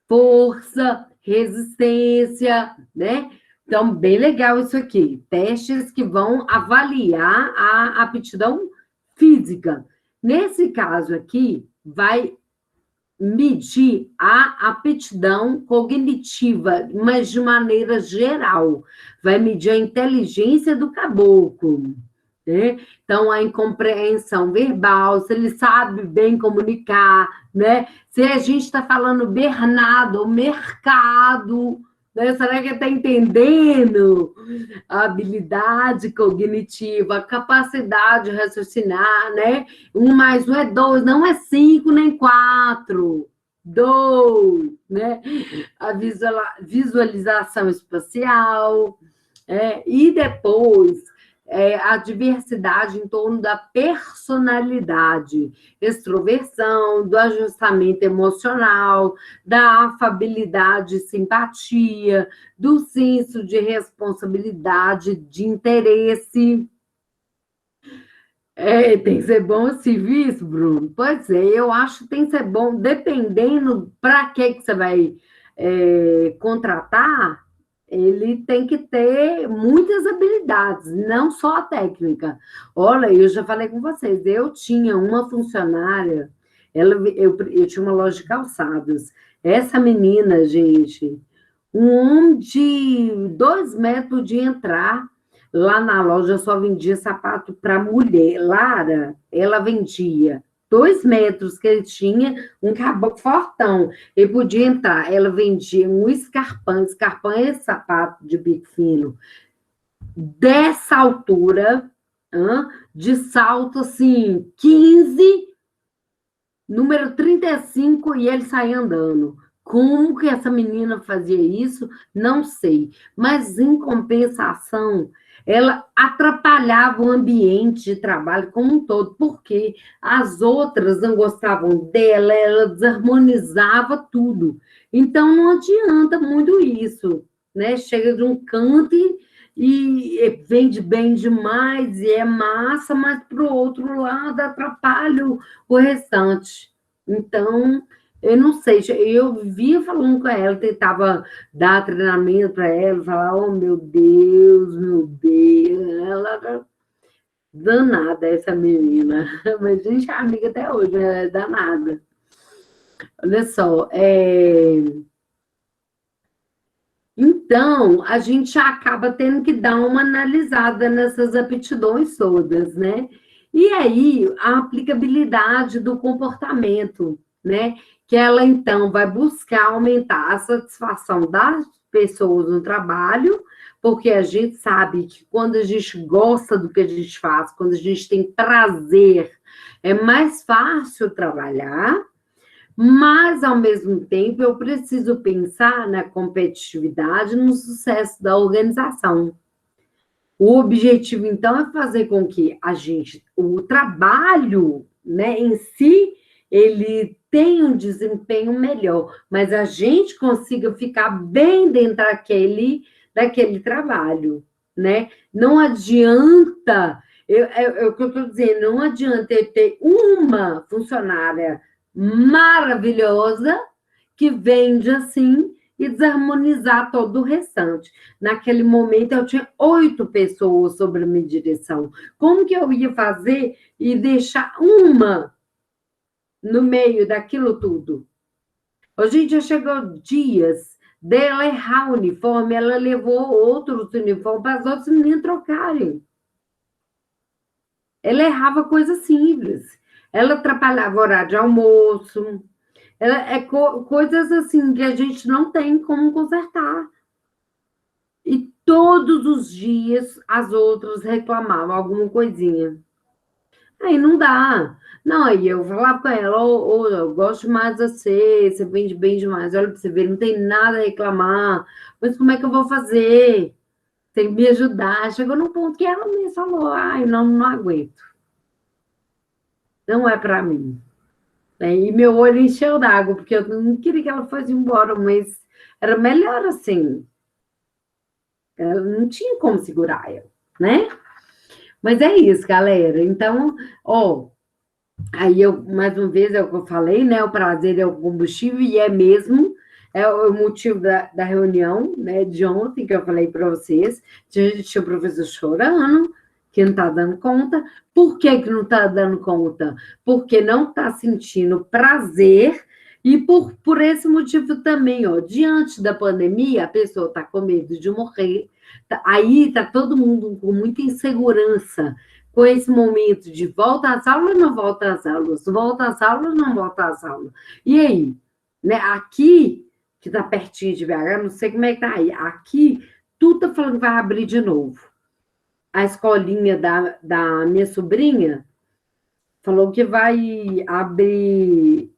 força, resistência, né? Então, bem legal isso aqui. Testes que vão avaliar a aptidão física. Nesse caso aqui, vai medir a aptidão cognitiva, mas de maneira geral. Vai medir a inteligência do caboclo, né? Então, a incompreensão verbal, se ele sabe bem comunicar, né? Se a gente está falando Bernardo, mercado, né? Será que ele está entendendo a habilidade cognitiva, a capacidade de raciocinar, né? 1 mais 1 é 2, não é 5 nem 4. 2, né? A visualização espacial, e depois a diversidade em torno da personalidade, extroversão, do ajustamento emocional, da afabilidade e simpatia, do senso de responsabilidade, de interesse. Tem que ser bom esse serviço, Bruno? Pois é, eu acho que tem que ser bom, dependendo para que você vai contratar, ele tem que ter muitas habilidades, não só a técnica. Olha, eu já falei com vocês, eu tinha uma funcionária, eu tinha uma loja de calçados. Essa menina, gente, um homem de 2 metros podia entrar. Lá na loja só vendia sapato para mulher. Lara, ela vendia 2 metros que ele tinha, um caboclo fortão. Ele podia entrar. Ela vendia um escarpão. Escarpão é esse sapato de bico fino. Dessa altura, de salto, assim, 15, número 35, e ele saía andando. Como que essa menina fazia isso? Não sei. Mas, em compensação, ela atrapalhava o ambiente de trabalho como um todo, porque as outras não gostavam dela, ela desarmonizava tudo. Então, não adianta muito isso, né? Chega de um canto e vende bem demais, e é massa, mas, para o outro lado, atrapalha o restante. Então, eu não sei, eu vivia falando com ela, tentava dar treinamento para ela, falar, oh, meu Deus, ela era danada, essa menina, mas a gente é amiga até hoje, ela é danada. Olha só, então, a gente acaba tendo que dar uma analisada nessas aptidões todas, né? E aí, a aplicabilidade do comportamento, né? Que ela, então, vai buscar aumentar a satisfação das pessoas no trabalho, porque a gente sabe que quando a gente gosta do que a gente faz, quando a gente tem prazer, é mais fácil trabalhar, mas, ao mesmo tempo, eu preciso pensar na competitividade, no sucesso da organização. O objetivo, então, é fazer com que o trabalho, né, em si, ele tenha um desempenho melhor, mas a gente consiga ficar bem dentro daquele trabalho, né? Não adianta, é o que eu estou dizendo, não adianta eu ter uma funcionária maravilhosa que vende assim e desarmonizar todo o restante. Naquele momento, eu tinha 8 pessoas sob a minha direção. Como que eu ia fazer e deixar uma no meio daquilo tudo? A gente já chegou dias dela errar o uniforme, ela levou outros uniformes para as outras meninas trocarem. Ela errava coisas simples. ela atrapalhava o horário de almoço, coisas assim que a gente não tem como consertar. E todos os dias as outras reclamavam alguma coisinha. Aí não dá. Não, aí eu falava com ela, ô, eu gosto mais de você vende bem demais, olha pra você ver, não tem nada a reclamar, mas como é que eu vou fazer? Tem que me ajudar. Chegou num ponto que ela me falou, ai, não aguento. Não é para mim. E meu olho encheu d'água, porque eu não queria que ela fosse embora, mas era melhor assim. Eu não tinha como segurar ela, né? Mas é isso, galera. Então, ó, aí eu, mais uma vez, é o que eu falei, né? O prazer é o combustível, e é mesmo, é o motivo da reunião, né, de ontem, que eu falei para vocês. Tinha o professor chorando, que não está dando conta. Por que não está dando conta? Porque não está sentindo prazer, e por esse motivo também, ó, diante da pandemia, a pessoa está com medo de morrer, aí está todo mundo com muita insegurança com esse momento de volta às aulas, não volta às aulas, volta às aulas, não volta às aulas. E aí? Né? Aqui, que está pertinho de BH, não sei como é que está aí, aqui, tudo está falando que vai abrir de novo. A escolinha da minha sobrinha falou que vai abrir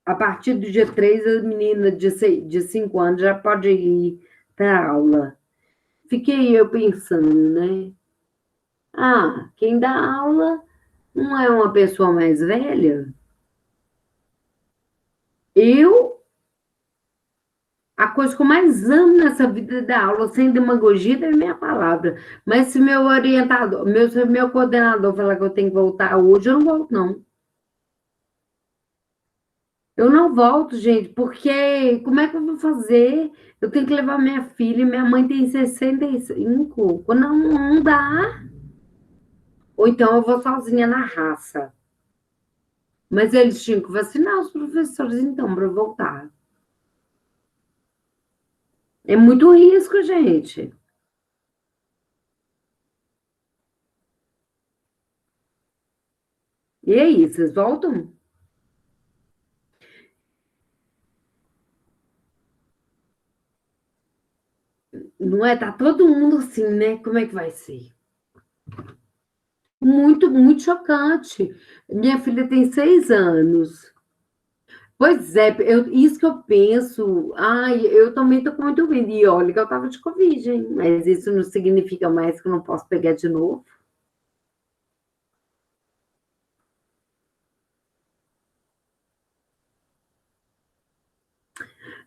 a partir do dia 3, a menina de 5 anos já pode ir para aula. Fiquei eu pensando, né? Ah, quem dá aula não é uma pessoa mais velha? Eu, a coisa que eu mais amo nessa vida é dar aula, sem demagogia, é minha palavra. Mas se meu orientador, se meu coordenador falar que eu tenho que voltar hoje, eu não volto, não. Eu não volto, gente, porque como é que eu vou fazer? Eu tenho que levar minha filha, minha mãe tem 65. Não dá. Ou então eu vou sozinha na raça. Mas eles tinham que vacinar os professores, então, para eu voltar. É muito risco, gente. E aí, vocês voltam? Não é? Tá todo mundo assim, né? Como é que vai ser? Muito, muito chocante. Minha filha tem 6 anos. Pois é, isso que eu penso. Ai, eu também tô com muito medo. E olha que eu tava de Covid, hein? Mas isso não significa mais que eu não posso pegar de novo.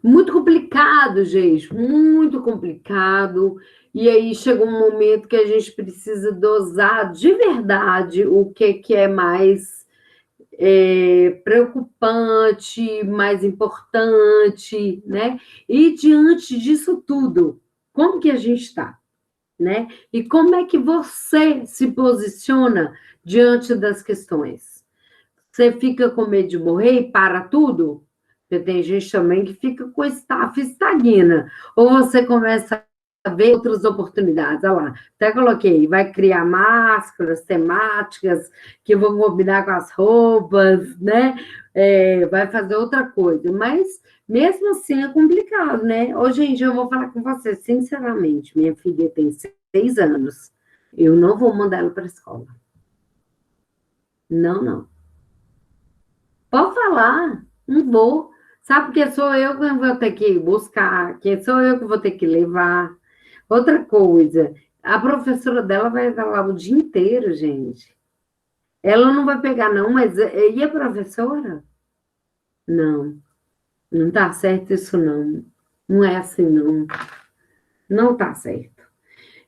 Muito complicado, gente, muito complicado. E aí chega um momento que a gente precisa dosar de verdade o que é mais preocupante, mais importante, né? E diante disso tudo, como que a gente está, né? E como é que você se posiciona diante das questões? Você fica com medo de morrer e para tudo? Porque tem gente também que fica com estafa e estagna. Ou você começa a ver outras oportunidades. Olha lá, até coloquei, vai criar máscaras temáticas que vão combinar com as roupas, né? Vai fazer outra coisa. Mas, mesmo assim, é complicado, né? Ô, gente, eu vou falar com você, sinceramente. Minha filha tem 6 anos. Eu não vou mandar ela para a escola. Não, não. Pode falar, não vou. Sabe porque sou eu que vou ter que buscar, que sou eu que vou ter que levar. Outra coisa, a professora dela vai estar lá o dia inteiro, gente. Ela não vai pegar, não, mas e a professora? Não, não tá certo isso, não. Não é assim, não. Não tá certo.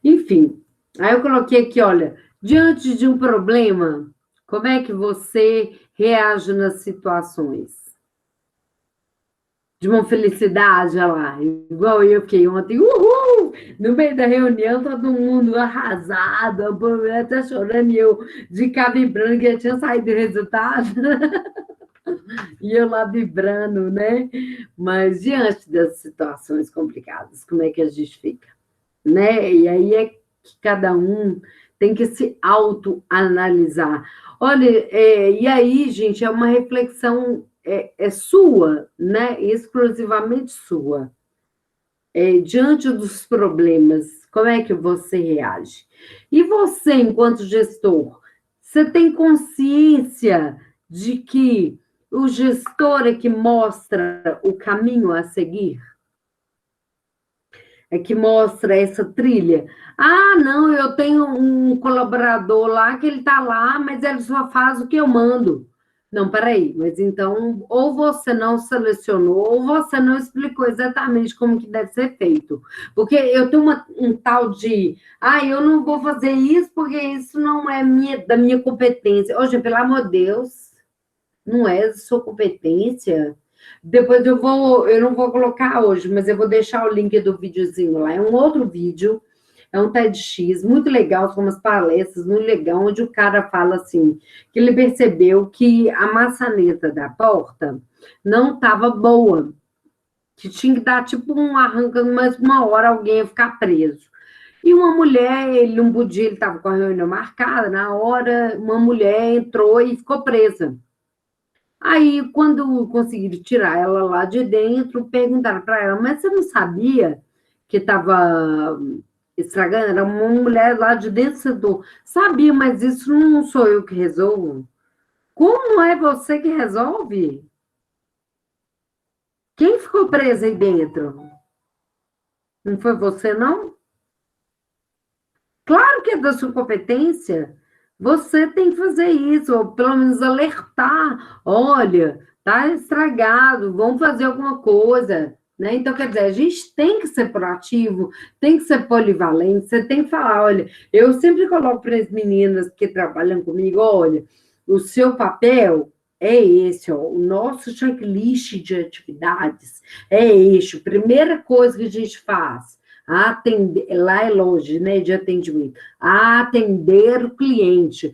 Enfim, aí eu coloquei aqui, olha, diante de um problema, como é que você reage nas situações? De uma felicidade, olha lá, igual eu fiquei ontem, uhul! No meio da reunião, todo mundo arrasado, a povo até chorando, e eu de cá vibrando, que já tinha saído o resultado, e eu lá vibrando, né? Mas diante das situações complicadas, como é que a gente fica? Né? E aí é que cada um tem que se autoanalisar. Olha, e aí, gente, é uma reflexão sua, né? Exclusivamente sua. Diante dos problemas, como é que você reage? E você, enquanto gestor, você tem consciência de que o gestor é que mostra o caminho a seguir? É que mostra essa trilha? Ah, não, eu tenho um colaborador lá que ele está lá, mas ele só faz o que eu mando. Não, peraí, mas então, ou você não selecionou, ou você não explicou exatamente como que deve ser feito. Porque eu tenho um tal de, eu não vou fazer isso porque isso não é da minha competência. Hoje, pelo amor de Deus, não é da sua competência. Depois eu não vou colocar hoje, mas eu vou deixar o link do videozinho lá. É um outro vídeo, é um TEDx, muito legal, são umas palestras muito legal, onde o cara fala assim, que ele percebeu que a maçaneta da porta não estava boa, que tinha que dar tipo um arrancando, mas uma hora alguém ia ficar preso. E uma mulher, um dia ele estava com a reunião marcada, na hora, uma mulher entrou e ficou presa. Aí, quando conseguiram tirar ela lá de dentro, perguntaram para ela, mas você não sabia que estava estragando? Era uma mulher lá de dentro do setor. Sabia, mas isso não sou eu que resolvo. Como é você que resolve? Quem ficou preso aí dentro? Não foi você, não? Claro que é da sua competência. Você tem que fazer isso, ou pelo menos alertar. Olha, tá estragado, vamos fazer alguma coisa. Né? Então, quer dizer, a gente tem que ser proativo, tem que ser polivalente, você tem que falar, olha, eu sempre coloco para as meninas que trabalham comigo, olha, o seu papel é esse, ó, o nosso checklist de atividades é este, primeira coisa que a gente faz, atender, lá é longe, né, de atendimento, atender o cliente.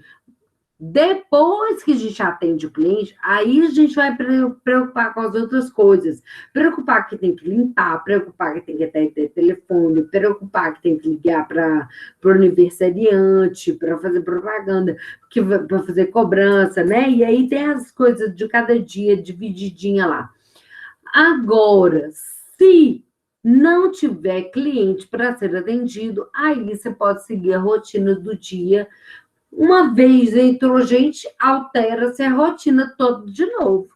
Depois que a gente atende o cliente, aí a gente vai preocupar com as outras coisas. Preocupar que tem que limpar, preocupar que tem que ter telefone, preocupar que tem que ligar para o aniversariante, para fazer propaganda, para fazer cobrança, né? E aí tem as coisas de cada dia divididinha lá. Agora, se não tiver cliente para ser atendido, aí você pode seguir a rotina do dia. Uma vez entrou gente, altera-se a rotina toda de novo.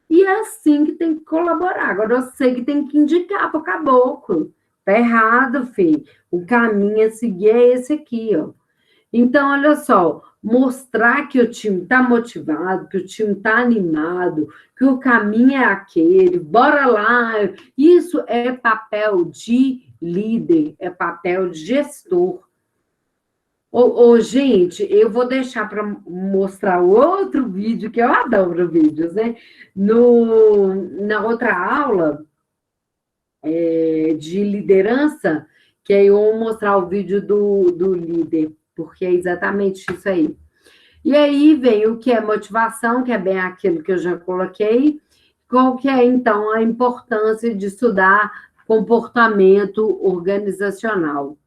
E é assim que tem que colaborar. Agora, você que tem que indicar para o caboclo. Tá errado, filho. O caminho a seguir é esse aqui, ó. Então, olha só, mostrar que o time está motivado, que o time está animado, que o caminho é aquele, bora lá. Isso é papel de líder, é papel de gestor. Gente, eu vou deixar para mostrar outro vídeo, que eu adoro vídeos, né? Na outra aula de liderança, que aí eu vou mostrar o vídeo do líder, porque é exatamente isso aí. E aí vem o que é motivação, que é bem aquilo que eu já coloquei, qual que é, então, a importância de estudar comportamento organizacional.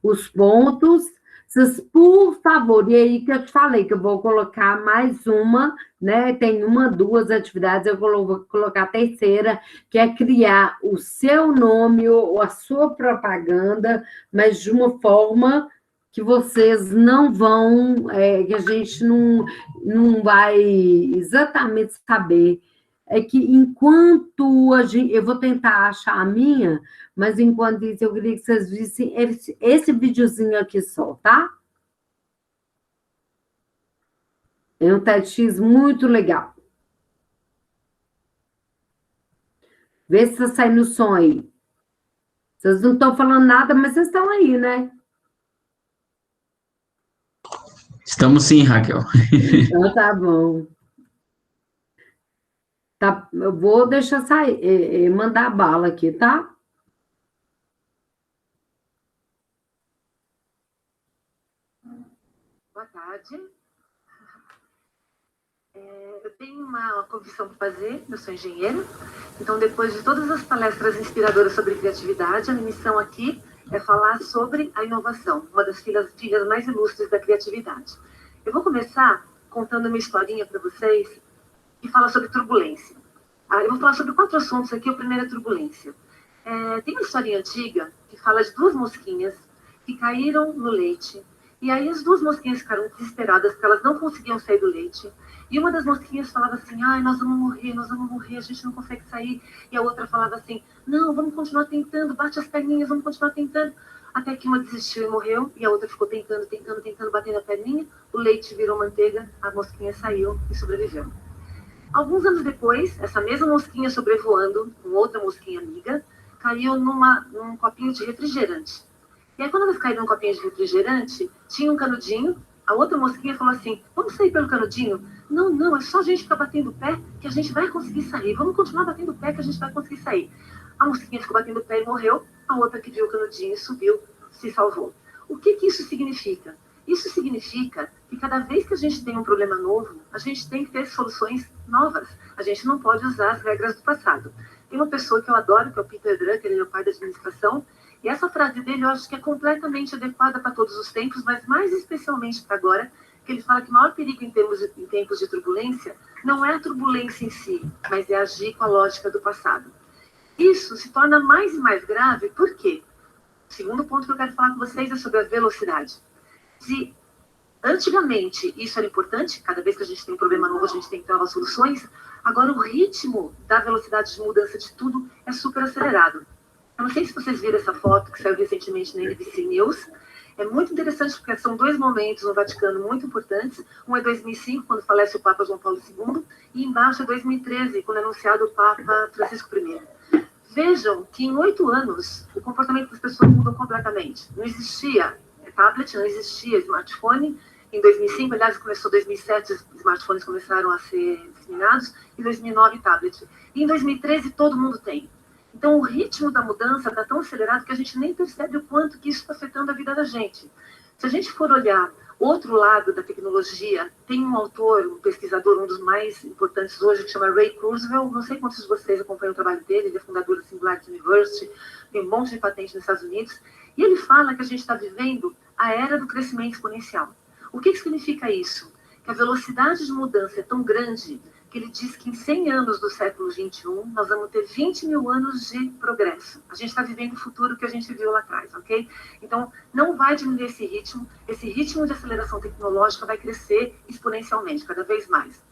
Os pontos, vocês, por favor, e aí que eu te falei que eu vou colocar mais uma, né? Tem uma, duas atividades, eu vou colocar a terceira, que é criar o seu nome ou a sua propaganda, mas de uma forma que vocês não vão, que a gente não vai exatamente saber. É que enquanto eu vou tentar achar a minha, mas enquanto isso eu queria que vocês vissem esse videozinho aqui só, tá? É um TEDx muito legal. Vê se você sai no som aí. Vocês não estão falando nada, mas vocês estão aí, né? Estamos sim, Raquel. Então tá bom. Tá, eu vou deixar sair, mandar a bala aqui, tá? Boa tarde. Eu tenho uma confissão para fazer, eu sou engenheira, então depois de todas as palestras inspiradoras sobre criatividade, a minha missão aqui é falar sobre a inovação, uma das filhas mais ilustres da criatividade. Eu vou começar contando uma historinha para vocês que fala sobre turbulência. Eu vou falar sobre 4 assuntos aqui. O primeiro é turbulência. Tem uma historinha antiga que fala de 2 mosquinhas que caíram no leite. E aí as 2 mosquinhas ficaram desesperadas porque elas não conseguiam sair do leite. E uma das mosquinhas falava assim, ai, nós vamos morrer, a gente não consegue sair. E a outra falava assim, não, vamos continuar tentando, bate as perninhas, vamos continuar tentando. Até que uma desistiu e morreu, e a outra ficou tentando, batendo a perninha. O leite virou manteiga, a mosquinha saiu e sobreviveu. Alguns anos depois, essa mesma mosquinha sobrevoando, com outra mosquinha amiga, caiu num copinho de refrigerante. E aí, quando elas caíram num copinho de refrigerante, tinha um canudinho. A outra mosquinha falou assim, vamos sair pelo canudinho? Não, é só a gente ficar batendo o pé que a gente vai conseguir sair. Vamos continuar batendo o pé que a gente vai conseguir sair. A mosquinha ficou batendo o pé e morreu. A outra que viu o canudinho subiu, se salvou. O que isso significa? Isso significa que cada vez que a gente tem um problema novo, a gente tem que ter soluções novas. A gente não pode usar as regras do passado. Tem uma pessoa que eu adoro, que é o Peter Drucker, ele é o pai da administração, e essa frase dele eu acho que é completamente adequada para todos os tempos, mas mais especialmente para agora, que ele fala que o maior perigo em tempos de turbulência não é a turbulência em si, mas é agir com a lógica do passado. Isso se torna mais e mais grave, por quê? O segundo ponto que eu quero falar com vocês é sobre a velocidade. Se antigamente isso era importante, cada vez que a gente tem um problema novo, a gente tem que ter novas soluções, agora o ritmo da velocidade de mudança de tudo é super acelerado. Eu não sei se vocês viram essa foto que saiu recentemente na NBC News. É muito interessante porque são 2 momentos no Vaticano muito importantes. Um é 2005, quando falece o Papa João Paulo II, e embaixo é 2013, quando é anunciado o Papa Francisco I. Vejam que em 8 anos o comportamento das pessoas mudou completamente. Não existia tablet, não existia smartphone. Em 2005, aliás, começou em 2007, os smartphones começaram a ser disseminados, em 2009, tablet. E em 2013, todo mundo tem. Então, o ritmo da mudança está tão acelerado que a gente nem percebe o quanto que isso está afetando a vida da gente. Se a gente for olhar outro lado da tecnologia, tem um autor, um pesquisador, um dos mais importantes hoje, que chama Ray Kurzweil. Não sei quantos de vocês acompanham o trabalho dele, ele é fundador da Singularity University, tem um monte de patente nos Estados Unidos, e ele fala que a gente está vivendo a era do crescimento exponencial. O que significa isso? Que a velocidade de mudança é tão grande que ele diz que em 100 anos do século XXI, nós vamos ter 20 mil anos de progresso. A gente está vivendo o futuro que a gente viu lá atrás, ok? Então, não vai diminuir esse ritmo de aceleração tecnológica vai crescer exponencialmente, cada vez mais.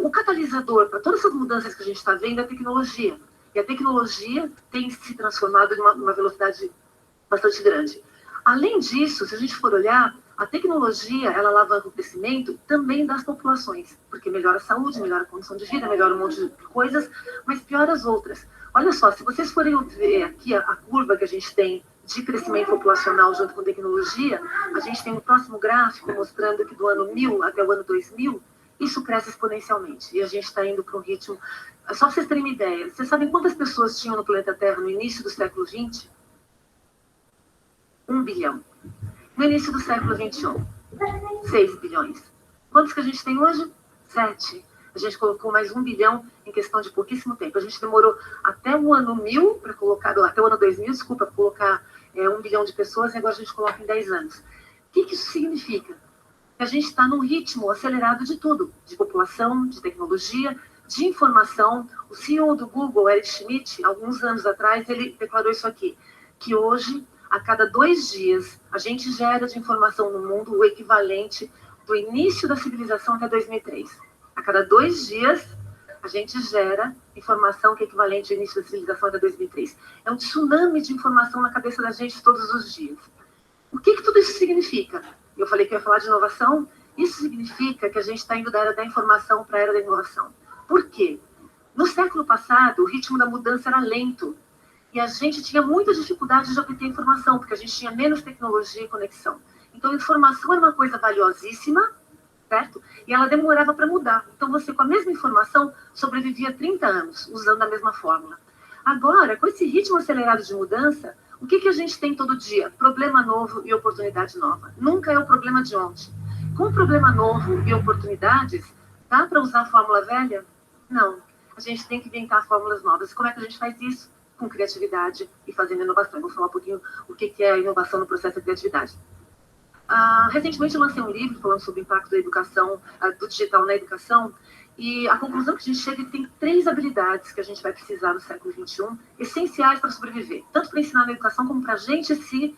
O catalisador para todas essas mudanças que a gente está vendo é a tecnologia. E a tecnologia tem se transformado em uma velocidade bastante grande. Além disso, se a gente for olhar, a tecnologia, ela alavanca o crescimento também das populações, porque melhora a saúde, melhora a condição de vida, melhora um monte de coisas, mas piora as outras. Olha só, se vocês forem ver aqui a curva que a gente tem de crescimento populacional junto com tecnologia, a gente tem um próximo gráfico mostrando que do ano 1000 até o ano 2000, isso cresce exponencialmente. E a gente está indo para um ritmo... Só para vocês terem uma ideia, vocês sabem quantas pessoas tinham no planeta Terra no início do século XX? 1 bilhão. No início do século XXI, 6 bilhões. Quantos que a gente tem hoje? 7. A gente colocou mais 1 bilhão em questão de pouquíssimo tempo. A gente demorou até o ano 1000 para colocar, até o ano 2000, desculpa, para colocar 1 bilhão de pessoas, e agora a gente coloca em 10 anos. O que isso significa? Que a gente está num ritmo acelerado de tudo, de população, de tecnologia, de informação. O CEO do Google, Eric Schmidt, alguns anos atrás, ele declarou isso aqui, que hoje, a cada 2 dias, a gente gera de informação no mundo o equivalente do início da civilização até 2003. A cada 2 dias, a gente gera informação que é equivalente ao início da civilização até 2003. É um tsunami de informação na cabeça da gente todos os dias. O que tudo isso significa? Eu falei que eu ia falar de inovação. Isso significa que a gente está indo da era da informação para a era da inovação. Por quê? No século passado, o ritmo da mudança era lento. E a gente tinha muita dificuldade de obter informação, porque a gente tinha menos tecnologia e conexão. Então, informação era uma coisa valiosíssima, certo? E ela demorava para mudar. Então, você, com a mesma informação, sobrevivia 30 anos, usando a mesma fórmula. Agora, com esse ritmo acelerado de mudança, o que a gente tem todo dia? Problema novo e oportunidade nova. Nunca é o problema de ontem. Com problema novo e oportunidades, dá para usar a fórmula velha? Não. A gente tem que inventar fórmulas novas. Como é que a gente faz isso? com criatividade e fazendo inovação. Eu vou falar um pouquinho o que é a inovação no processo da criatividade. Recentemente eu lancei um livro falando sobre o impacto da educação, do digital na educação, e a conclusão que a gente chega é que tem 3 habilidades que a gente vai precisar no século XXI, essenciais para sobreviver, tanto para ensinar na educação como para a gente se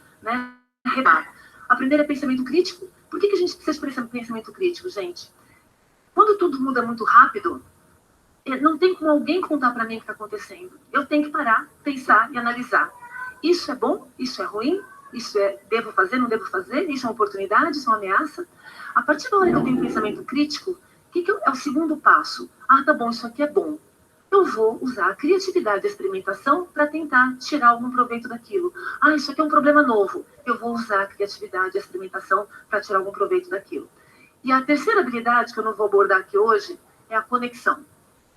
reparar. A primeira é pensamento crítico. Por que a gente precisa de pensamento crítico, gente? Quando tudo muda muito rápido, não tem como alguém contar para mim o que está acontecendo. Eu tenho que parar, pensar e analisar. Isso é bom? Isso é ruim? Isso devo fazer, não devo fazer? Isso é uma oportunidade? Isso é uma ameaça? A partir da hora que eu tenho pensamento crítico, é o segundo passo? Tá bom, isso aqui é bom. Eu vou usar a criatividade e a experimentação para tentar tirar algum proveito daquilo. Isso aqui é um problema novo. Eu vou usar a criatividade e a experimentação para tirar algum proveito daquilo. E a terceira habilidade, que eu não vou abordar aqui hoje, é a conexão.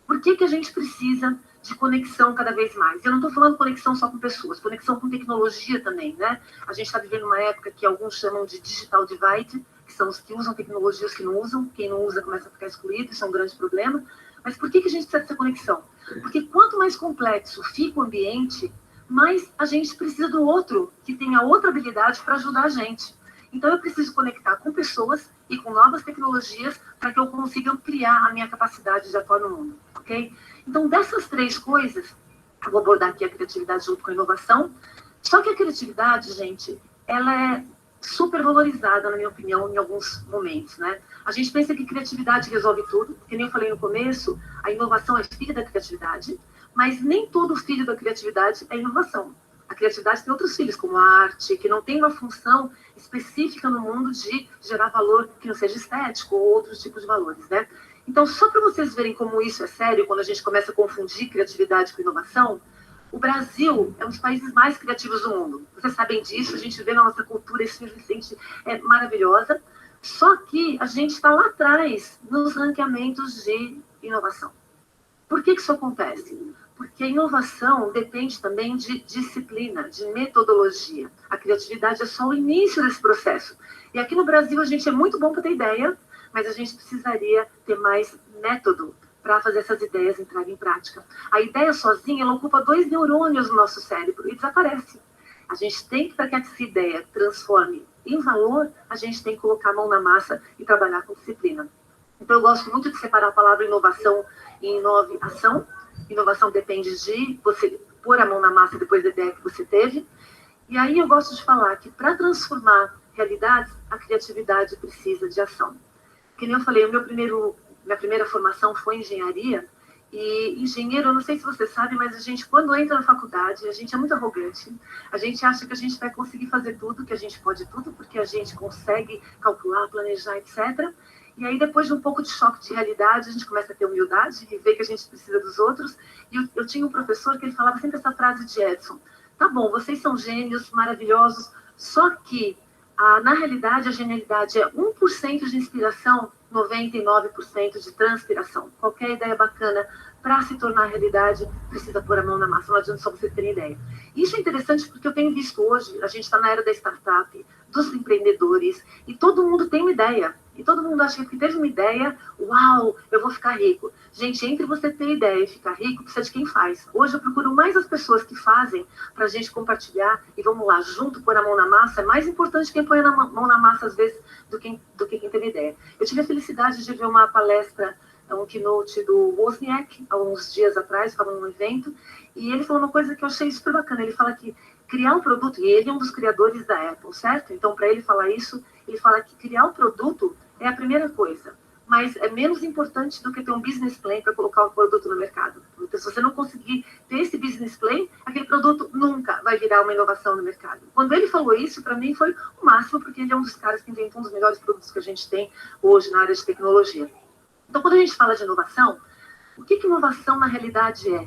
Por que a gente precisa de conexão cada vez mais? Eu não estou falando conexão só com pessoas, conexão com tecnologia também, né? A gente está vivendo uma época que alguns chamam de digital divide, que são os que usam tecnologia e os que não usam. Quem não usa começa a ficar excluído, isso é um grande problema. Mas por que a gente precisa dessa conexão? Porque quanto mais complexo fica o ambiente, mais a gente precisa do outro, que tem a outra habilidade para ajudar a gente. Então eu preciso conectar com pessoas e com novas tecnologias para que eu consiga ampliar a minha capacidade de atuar no mundo, ok? Então dessas 3 coisas, eu vou abordar aqui a criatividade junto com a inovação. Só que a criatividade, gente, ela é super valorizada, na minha opinião, em alguns momentos, né? A gente pensa que criatividade resolve tudo, que nem eu falei no começo, a inovação é filha da criatividade, mas nem todo filho da criatividade é inovação. A criatividade tem outros filhos, como a arte, que não tem uma função específica no mundo de gerar valor que não seja estético ou outros tipos de valores, né? Então, só para vocês verem como isso é sério, quando a gente começa a confundir criatividade com inovação, o Brasil é um dos países mais criativos do mundo. Vocês sabem disso, a gente vê na nossa cultura efervescente, é maravilhosa. Só que a gente está lá atrás nos ranqueamentos de inovação. Por que isso acontece? Porque a inovação depende também de disciplina, de metodologia. A criatividade é só o início desse processo. E aqui no Brasil a gente é muito bom para ter ideia, mas a gente precisaria ter mais método para fazer essas ideias entrarem em prática. A ideia sozinha, ela ocupa 2 neurônios no nosso cérebro e desaparece. A gente tem que, para que essa ideia transforme em valor, a gente tem que colocar a mão na massa e trabalhar com disciplina. Então, eu gosto muito de separar a palavra inovação e inovação. Inovação depende de você pôr a mão na massa depois da ideia que você teve. E aí eu gosto de falar que, para transformar realidades, a criatividade precisa de ação. Que nem eu falei, minha primeira formação foi engenharia, e engenheiro, eu não sei se você sabe, mas a gente, quando entra na faculdade, a gente é muito arrogante, a gente acha que a gente vai conseguir fazer tudo, que a gente pode tudo, porque a gente consegue calcular, planejar, etc. E aí, depois de um pouco de choque de realidade, a gente começa a ter humildade e ver que a gente precisa dos outros. E eu tinha um professor que ele falava sempre essa frase de Edson: tá bom, vocês são gênios, maravilhosos, só que, na realidade, a genialidade é 1% de inspiração, 99% de transpiração. Qualquer ideia bacana, para se tornar realidade, precisa pôr a mão na massa. Não adianta só você ter ideia. Isso é interessante porque eu tenho visto hoje, a gente está na era da startup, dos empreendedores, e todo mundo tem uma ideia. E todo mundo acha que teve uma ideia, uau, eu vou ficar rico. Gente, entre você ter ideia e ficar rico, precisa de quem faz. Hoje eu procuro mais as pessoas que fazem para a gente compartilhar e vamos lá, junto, pôr a mão na massa. É mais importante quem põe a mão na massa, às vezes, do que quem teve ideia. Eu tive a felicidade de ver uma palestra, um keynote do Wozniak, há uns dias atrás, estava num evento, e ele falou uma coisa que eu achei super bacana. Ele fala que criar um produto, e ele é um dos criadores da Apple, certo? Então, para ele falar isso, ele fala que criar um produto é a primeira coisa, mas é menos importante do que ter um business plan para colocar o produto no mercado. Então, se você não conseguir ter esse business plan, aquele produto nunca vai virar uma inovação no mercado. Quando ele falou isso, para mim foi o máximo, porque ele é um dos caras que inventou um dos melhores produtos que a gente tem hoje na área de tecnologia. Então, quando a gente fala de inovação, o que inovação na realidade é?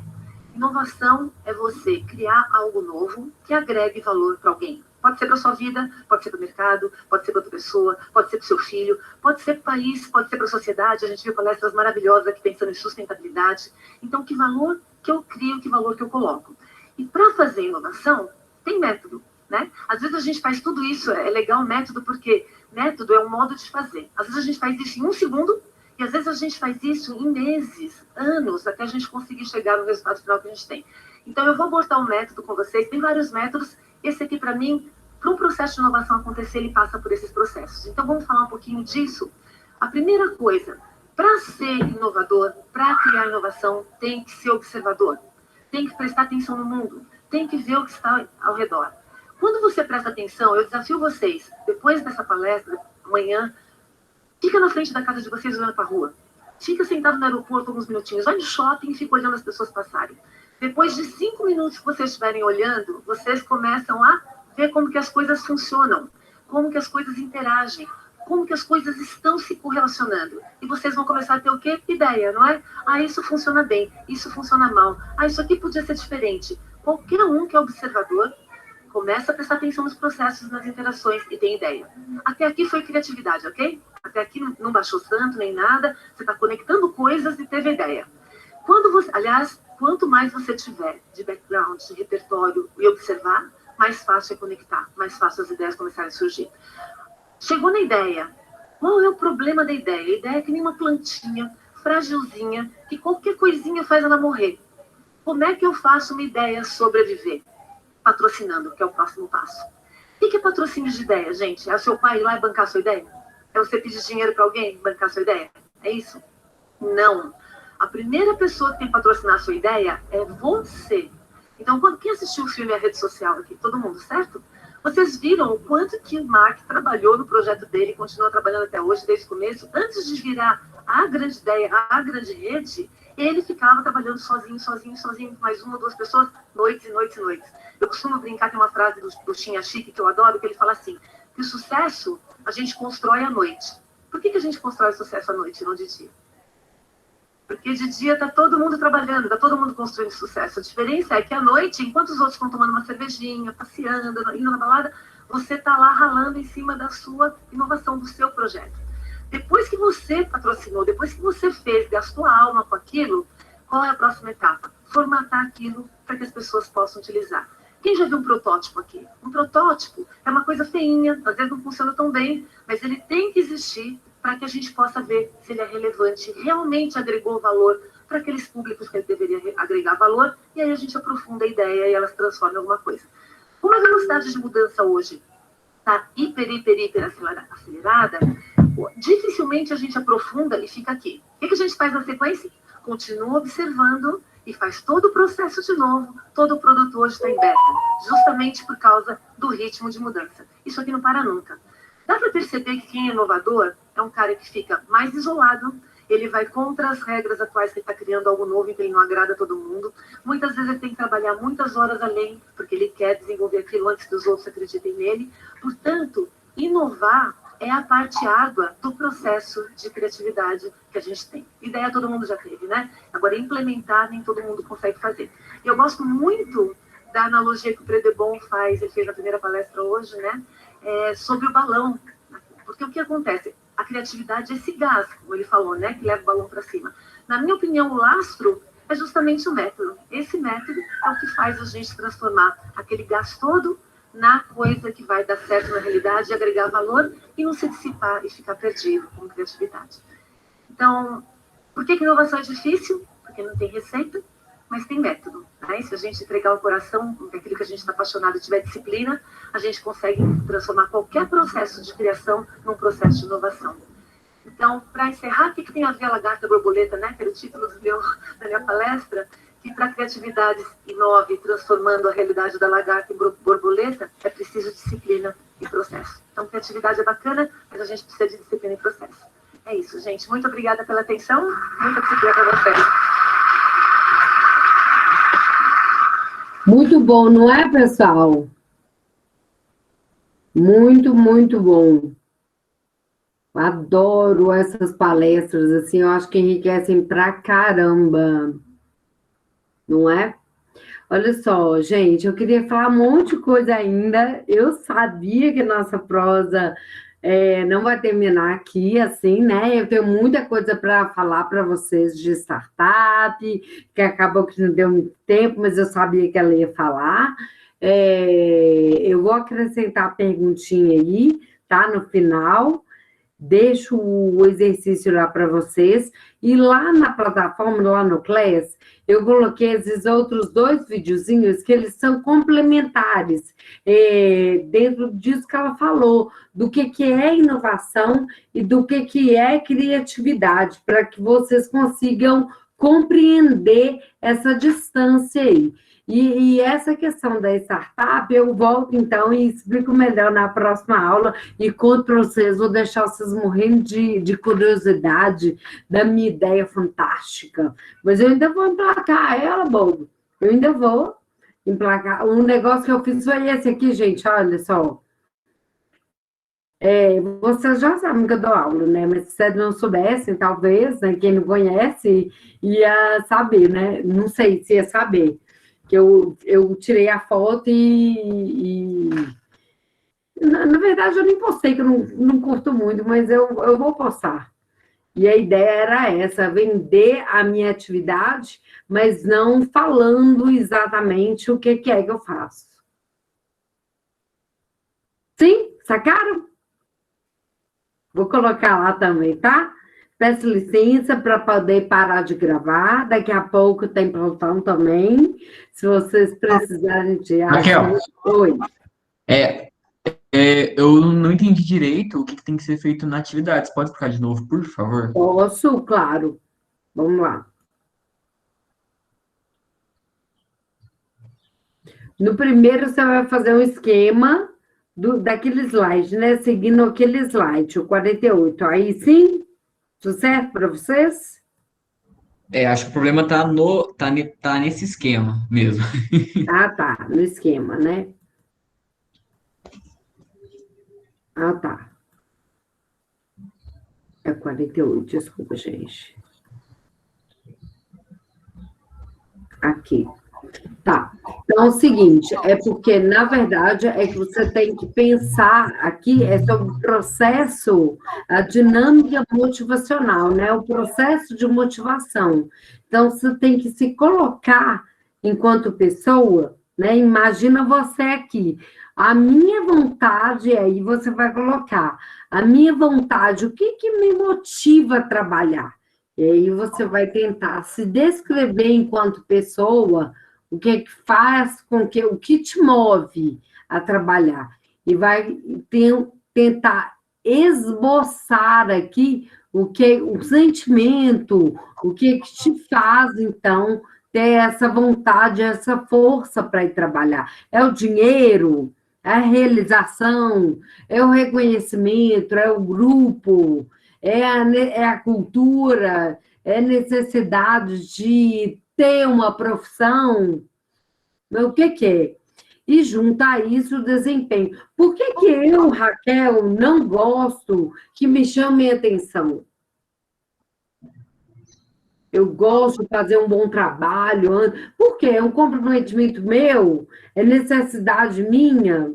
Inovação é você criar algo novo que agregue valor para alguém. Pode ser para a sua vida, pode ser para o mercado, pode ser para outra pessoa, pode ser para o seu filho, pode ser para o país, pode ser para a sociedade. A gente viu palestras maravilhosas aqui pensando em sustentabilidade. Então, que valor que eu crio, que valor que eu coloco? E para fazer inovação, tem método, né? Às vezes a gente faz tudo isso, é legal o método, porque método é um modo de fazer. Às vezes a gente faz isso em 1 segundo E às vezes a gente faz isso em meses, anos, até a gente conseguir chegar no resultado final que a gente tem. Então eu vou abordar um método com vocês, tem vários métodos, esse aqui para mim, para um processo de inovação acontecer, ele passa por esses processos. Então vamos falar um pouquinho disso. A primeira coisa, para ser inovador, para criar inovação, tem que ser observador, tem que prestar atenção no mundo, tem que ver o que está ao redor. Quando você presta atenção, eu desafio vocês, depois dessa palestra, amanhã, fica na frente da casa de vocês olhando para a rua. Fica sentado no aeroporto alguns minutinhos, vai no shopping e fica olhando as pessoas passarem. Depois de 5 minutos que vocês estiverem olhando, vocês começam a ver como que as coisas funcionam, como que as coisas interagem, como que as coisas estão se correlacionando. E vocês vão começar a ter o quê? Ideia, não é? Ah, isso funciona bem, isso funciona mal. Ah, isso aqui podia ser diferente. Qualquer um que é observador começa a prestar atenção nos processos, nas interações e tem ideia. Até aqui foi criatividade, ok? Até aqui não baixou santo nem nada. Você está conectando coisas e teve ideia. Aliás, quanto mais você tiver de background, de repertório e observar, mais fácil é conectar, mais fácil as ideias começarem a surgir. Chegou na ideia. Qual é o problema da ideia? A ideia é que nem uma plantinha, fragilzinha, que qualquer coisinha faz ela morrer. Como é que eu faço uma ideia sobreviver? Patrocinando, que é o próximo passo. O que é patrocínio de ideia, gente? É o seu pai ir lá e bancar a sua ideia? É você pedir dinheiro para alguém bancar a sua ideia? É isso? Não. A primeira pessoa que tem que patrocinar a sua ideia é você. Então, quem assistiu o filme A Rede Social aqui? Todo mundo, certo? Vocês viram o quanto que o Mark trabalhou no projeto dele, continua trabalhando até hoje, desde o começo. Antes de virar a grande ideia, a grande rede, ele ficava trabalhando sozinho, com mais uma ou duas pessoas, noites e noites e noites. Eu costumo brincar, tem uma frase do Chinha Chique que eu adoro, que ele fala assim, que o sucesso a gente constrói à noite. Por que a gente constrói o sucesso à noite e não de dia? Porque de dia está todo mundo trabalhando, está todo mundo construindo sucesso. A diferença é que à noite, enquanto os outros estão tomando uma cervejinha, passeando, indo na balada, você está lá ralando em cima da sua inovação, do seu projeto. Depois que você patrocinou, depois que você fez, gastou a alma com aquilo, qual é a próxima etapa? Formatar aquilo para que as pessoas possam utilizar. Quem já viu um protótipo aqui? Um protótipo é uma coisa feinha, às vezes não funciona tão bem, mas ele tem que existir para que a gente possa ver se ele é relevante, realmente agregou valor para aqueles públicos que ele deveria agregar valor, e aí a gente aprofunda a ideia e ela se transforma em alguma coisa. Como a velocidade de mudança hoje está hiper acelerada, dificilmente a gente aprofunda e fica aqui. O que a gente faz na sequência? Continua observando e faz todo o processo de novo. Todo o produto hoje está em beta, justamente por causa do ritmo de mudança. Isso aqui não para nunca. Dá para perceber que quem é inovador é um cara que fica mais isolado, ele vai contra as regras atuais, que ele está criando algo novo, então ele não agrada a todo mundo. Muitas vezes ele tem que trabalhar muitas horas além, porque ele quer desenvolver aquilo antes que os outros acreditem nele. Portanto, inovar é a parte árdua do processo de criatividade que a gente tem. Ideia todo mundo já teve, né? Agora, implementar, nem todo mundo consegue fazer. E eu gosto muito da analogia que o Predebon faz, ele fez na primeira palestra hoje, né? Sobre o balão. Porque o que acontece? A criatividade é esse gás, como ele falou, né? Que leva o balão para cima. Na minha opinião, o lastro é justamente o método. Esse método é o que faz a gente transformar aquele gás todo na coisa que vai dar certo na realidade, agregar valor e não se dissipar e ficar perdido com criatividade. Então, por que inovação é difícil? Porque não tem receita, mas tem método. Né? Se a gente entregar o coração daquilo que a gente está apaixonado e tiver disciplina, a gente consegue transformar qualquer processo de criação num processo de inovação. Então, para encerrar, o que tem a ver a lagarta borboleta, né? Que era o título da minha palestra, que para a criatividade inove, transformando a realidade da lagarta em borboleta, é preciso disciplina e processo. Então, criatividade é bacana, mas a gente precisa de disciplina e processo. É isso, gente. Muito obrigada pela atenção. Muita disciplina para vocês. Muito bom, não é, pessoal? Muito, muito bom. Adoro essas palestras, assim, eu acho que enriquecem pra caramba. Não é? Olha só, gente, eu queria falar um monte de coisa ainda. Eu sabia que nossa prosa não vai terminar aqui, assim, né? Eu tenho muita coisa para falar para vocês de startup, que acabou que não deu muito tempo, mas eu sabia que ela ia falar. Eu vou acrescentar a perguntinha aí, tá? No final. deixo o exercício lá para vocês. E lá na plataforma, lá no Class, eu coloquei esses outros 2 videozinhos que eles são complementares, dentro disso que ela falou, do que é inovação e do que é criatividade, para que vocês consigam compreender essa distância aí. E essa questão da startup, eu volto então e explico melhor na próxima aula e conto para vocês, vou deixar vocês morrendo de curiosidade da minha ideia fantástica. Mas eu ainda vou emplacar ela, bobo. Eu ainda vou emplacar. Um negócio que eu fiz foi esse aqui, gente, olha só. Vocês já sabem que eu dou aula, né? Mas se vocês não soubessem, talvez, né? Quem não conhece ia saber, né? Não sei se ia saber. Que eu tirei a foto na verdade, eu nem postei, que eu não curto muito, mas eu vou postar. E a ideia era essa, vender a minha atividade, mas não falando exatamente o que é que eu faço. Sim? Sacaram? Vou colocar lá também, tá? Peço licença para poder parar de gravar. Daqui a pouco tem plantão também. Se vocês precisarem de Raquel, ajuda. Oi. eu não entendi direito o que tem que ser feito na atividade. Você pode explicar de novo, por favor? Posso, claro. Vamos lá. No primeiro, você vai fazer um esquema daquele slide, né? Seguindo aquele slide, o 48. Aí sim? Tudo certo para vocês? Acho que o problema tá nesse esquema mesmo. Ah, tá. No esquema, né? Ah, tá. É 48, desculpa, gente. Aqui. Tá. Então, é o seguinte, é porque, na verdade, é que você tem que pensar aqui, é sobre o processo, a dinâmica motivacional, né? O processo de motivação. Então, você tem que se colocar enquanto pessoa, né? Imagina você aqui. A minha vontade, aí você vai colocar, a minha vontade, o que me motiva a trabalhar? E aí você vai tentar se descrever enquanto pessoa, o que é que faz com que, o que te move a trabalhar. E vai tentar esboçar aqui o sentimento, o que te faz, então, ter essa vontade, essa força para ir trabalhar. É o dinheiro, é a realização, é o reconhecimento, é o grupo, é a cultura, é a necessidade de ter uma profissão, o que é? E junta a isso o desempenho. Por que eu, Raquel, não gosto que me chamem atenção? Eu gosto de fazer um bom trabalho. Por quê? É um comprometimento meu? É necessidade minha?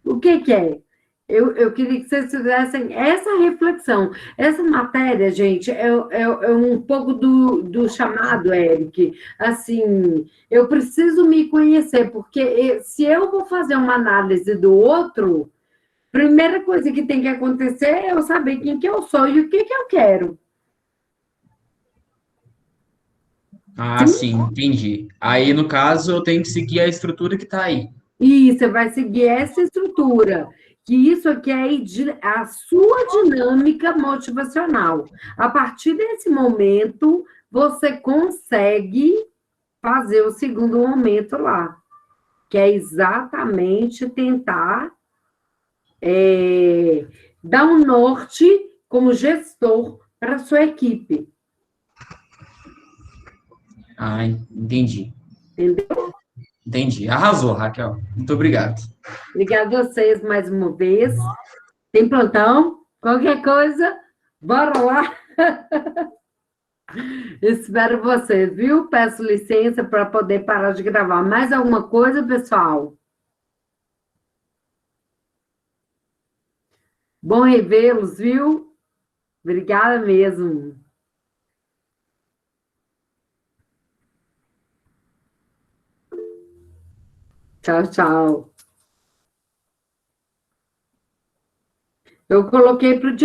O que é? Eu queria que vocês fizessem essa reflexão. Essa matéria, gente, é um pouco do chamado, Eric. Assim, eu preciso me conhecer, porque se eu vou fazer uma análise do outro, primeira coisa que tem que acontecer é eu saber quem que eu sou e o que eu quero. Ah, Sim? sim, entendi. Aí, no caso, eu tenho que seguir a estrutura que tá aí. E você vai seguir essa estrutura, que isso aqui é a sua dinâmica motivacional. A partir desse momento, você consegue fazer o segundo momento lá, que é exatamente tentar dar um norte como gestor para a sua equipe. Ah, entendi. Entendeu? Entendi. Arrasou, Raquel. Muito obrigado. Obrigada a vocês mais uma vez. Tem plantão? Qualquer coisa, bora lá. Espero vocês, viu? Peço licença para poder parar de gravar. Mais alguma coisa, pessoal? Bom revê-los, viu? Obrigada mesmo. Tchau, tchau. Eu coloquei para o